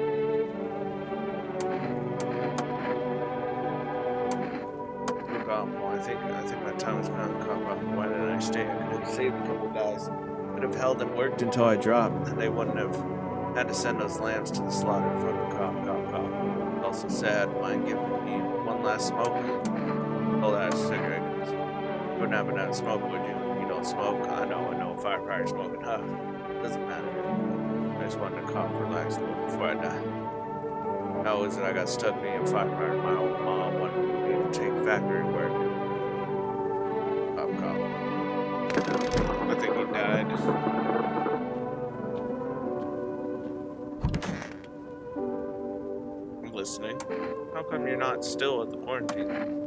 I think my time is gone. Why didn't I stay? I could have saved a couple guys. Could have held and worked until I dropped, and they wouldn't have had to send those lambs to the slaughter. Fucking cop. Also sad, mind giving me one last smoke. Hold out a cigarette. You wouldn't happen to have smoke, would you? You don't smoke? I know. Firefighter smoking, huh? Doesn't matter. I just wanted to cough, relax a little before I die. How is it I got stuck being a firefighter? My old mom wanted me to take factory work. Cop. I think he died. listening. How come you're not still at the quarantine?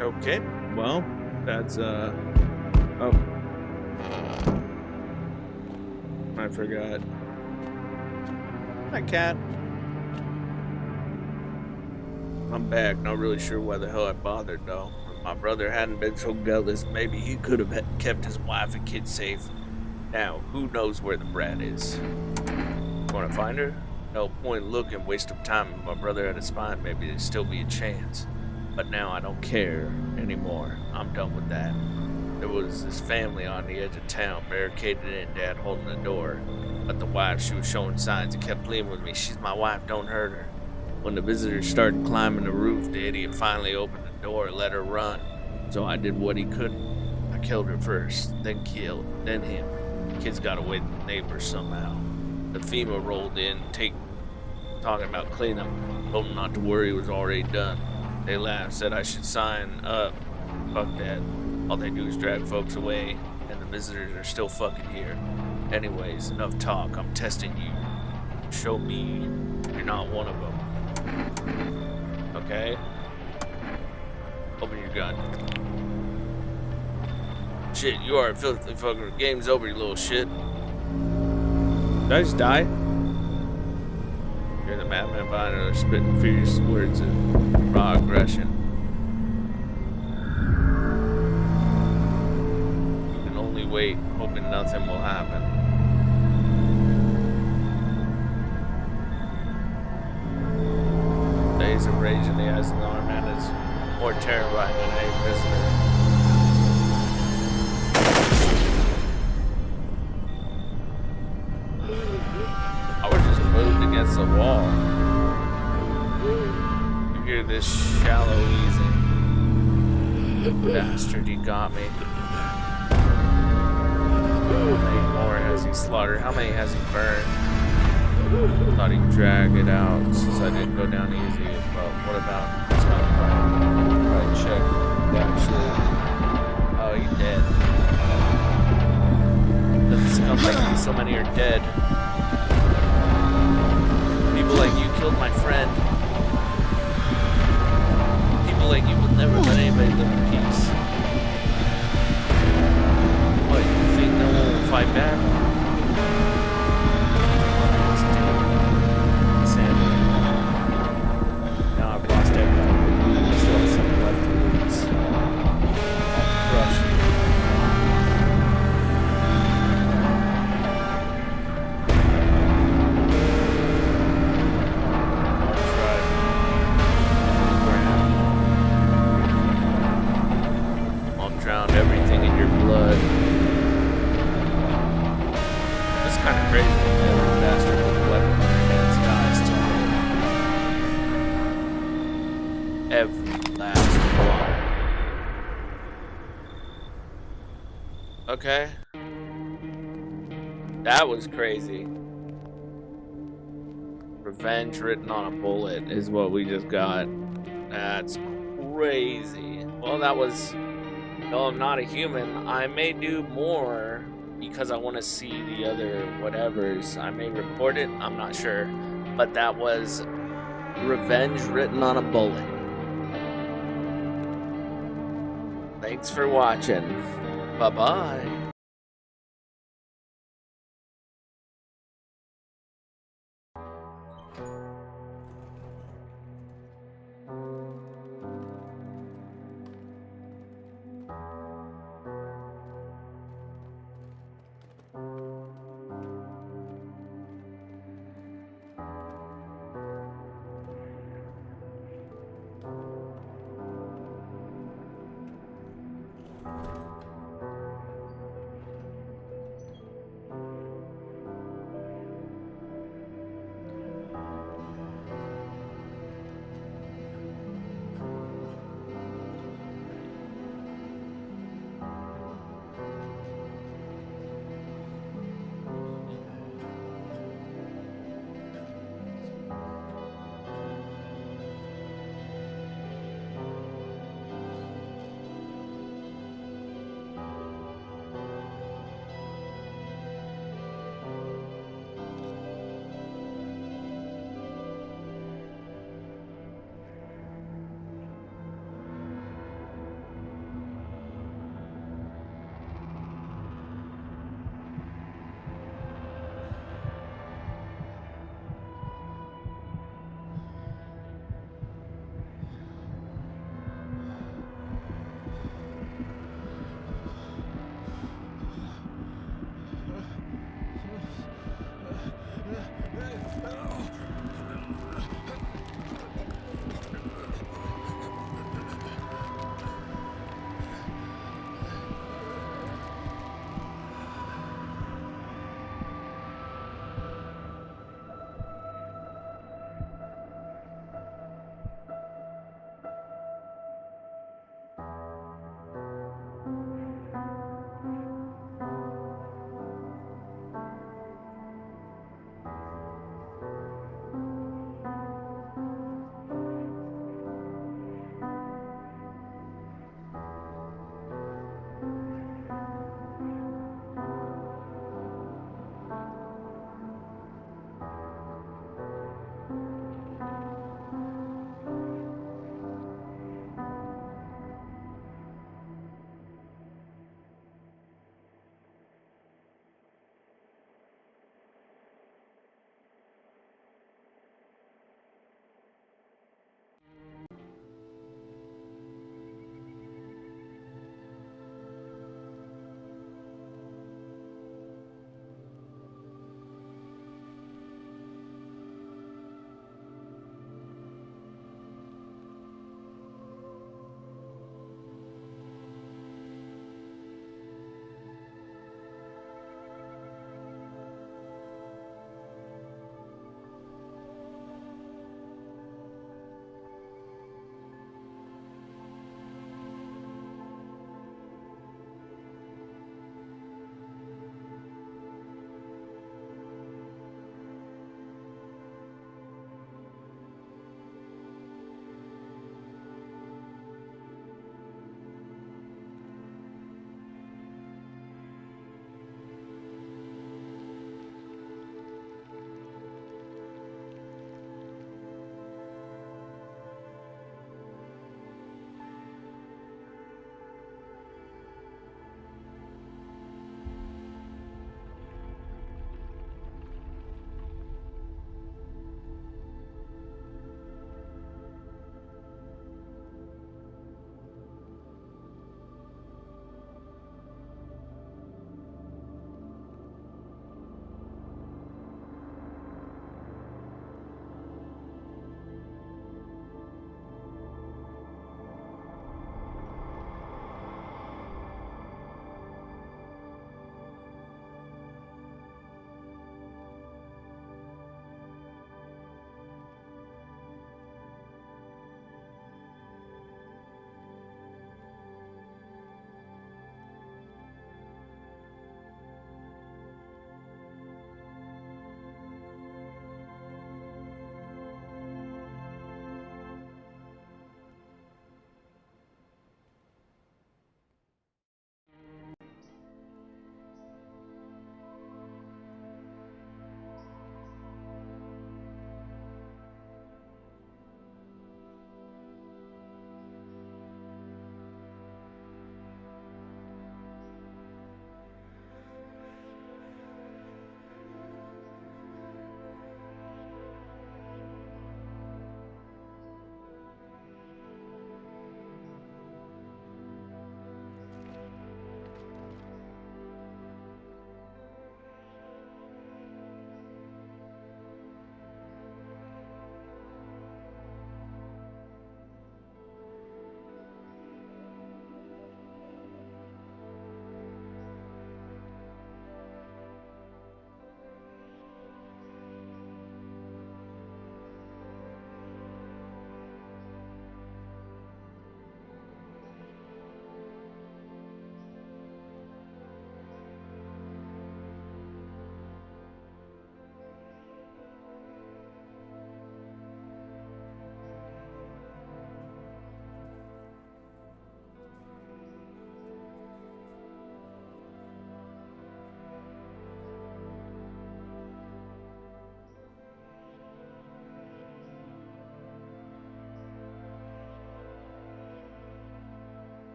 Okay, well, that's, oh. I forgot. Hi, cat. I'm back, not really sure why the hell I bothered, though. If my brother hadn't been so gutless, maybe he could have kept his wife and kids safe. Now, who knows where the brat is? Want to find her? No point looking, waste of time. If my brother had a spine, maybe there'd still be a chance. But now I don't care anymore. I'm done with that. There was this family on the edge of town, barricaded in, Dad holding the door. But the wife, she was showing signs and kept pleading with me. She's my wife, don't hurt her. When the visitors started climbing the roof, the idiot finally opened the door and let her run. So I did what he couldn't. I killed her first, then him. The kids got away with the neighbors somehow. The FEMA rolled in, talking about cleanup. Told them not to worry, it was already done. They laughed, said I should sign up. Fuck that. All they do is drag folks away, and the visitors are still fucking here. Anyways, enough talk. I'm testing you. Show me you're not one of them. Okay? Open your gun. Shit, you are a filthy fucker. Game's over, you little shit. Did I just die? You're the madman behind her, spitting fierce words of raw aggression. You can only wait, hoping nothing will happen. Days of rage in the eyes of the armed man is more terrifying than any visitor. Against the wall. You hear this shallow wheezing. Bastard, he got me. How many more has he slaughtered? How many has he burned? Thought he'd drag it out since I didn't go down easy. But what about this one? Right, check. Actually. Oh, he's dead. Doesn't sound like so many are dead. People like you killed my friend. People like you will never let anybody live in peace. What, you think no one will fight back? Insanity. Now I've lost everything. I still have something left to lose. Crush you. Drowned everything in your blood. It's kind of crazy that every bastard with a weapon in their hands dies today. Every last one. Okay. That was crazy. Revenge written on a bullet is what we just got. That's crazy. Well, that was... Though I'm not a human, I may do more because I want to see the other whatevers. I may report it, I'm not sure. But that was revenge written on a bullet. Thanks for watching. Bye-bye.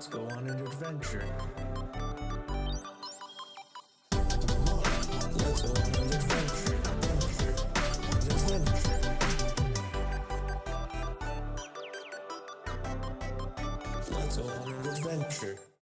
Let's go on an adventure. Let's go on an adventure. Let's go on an adventure.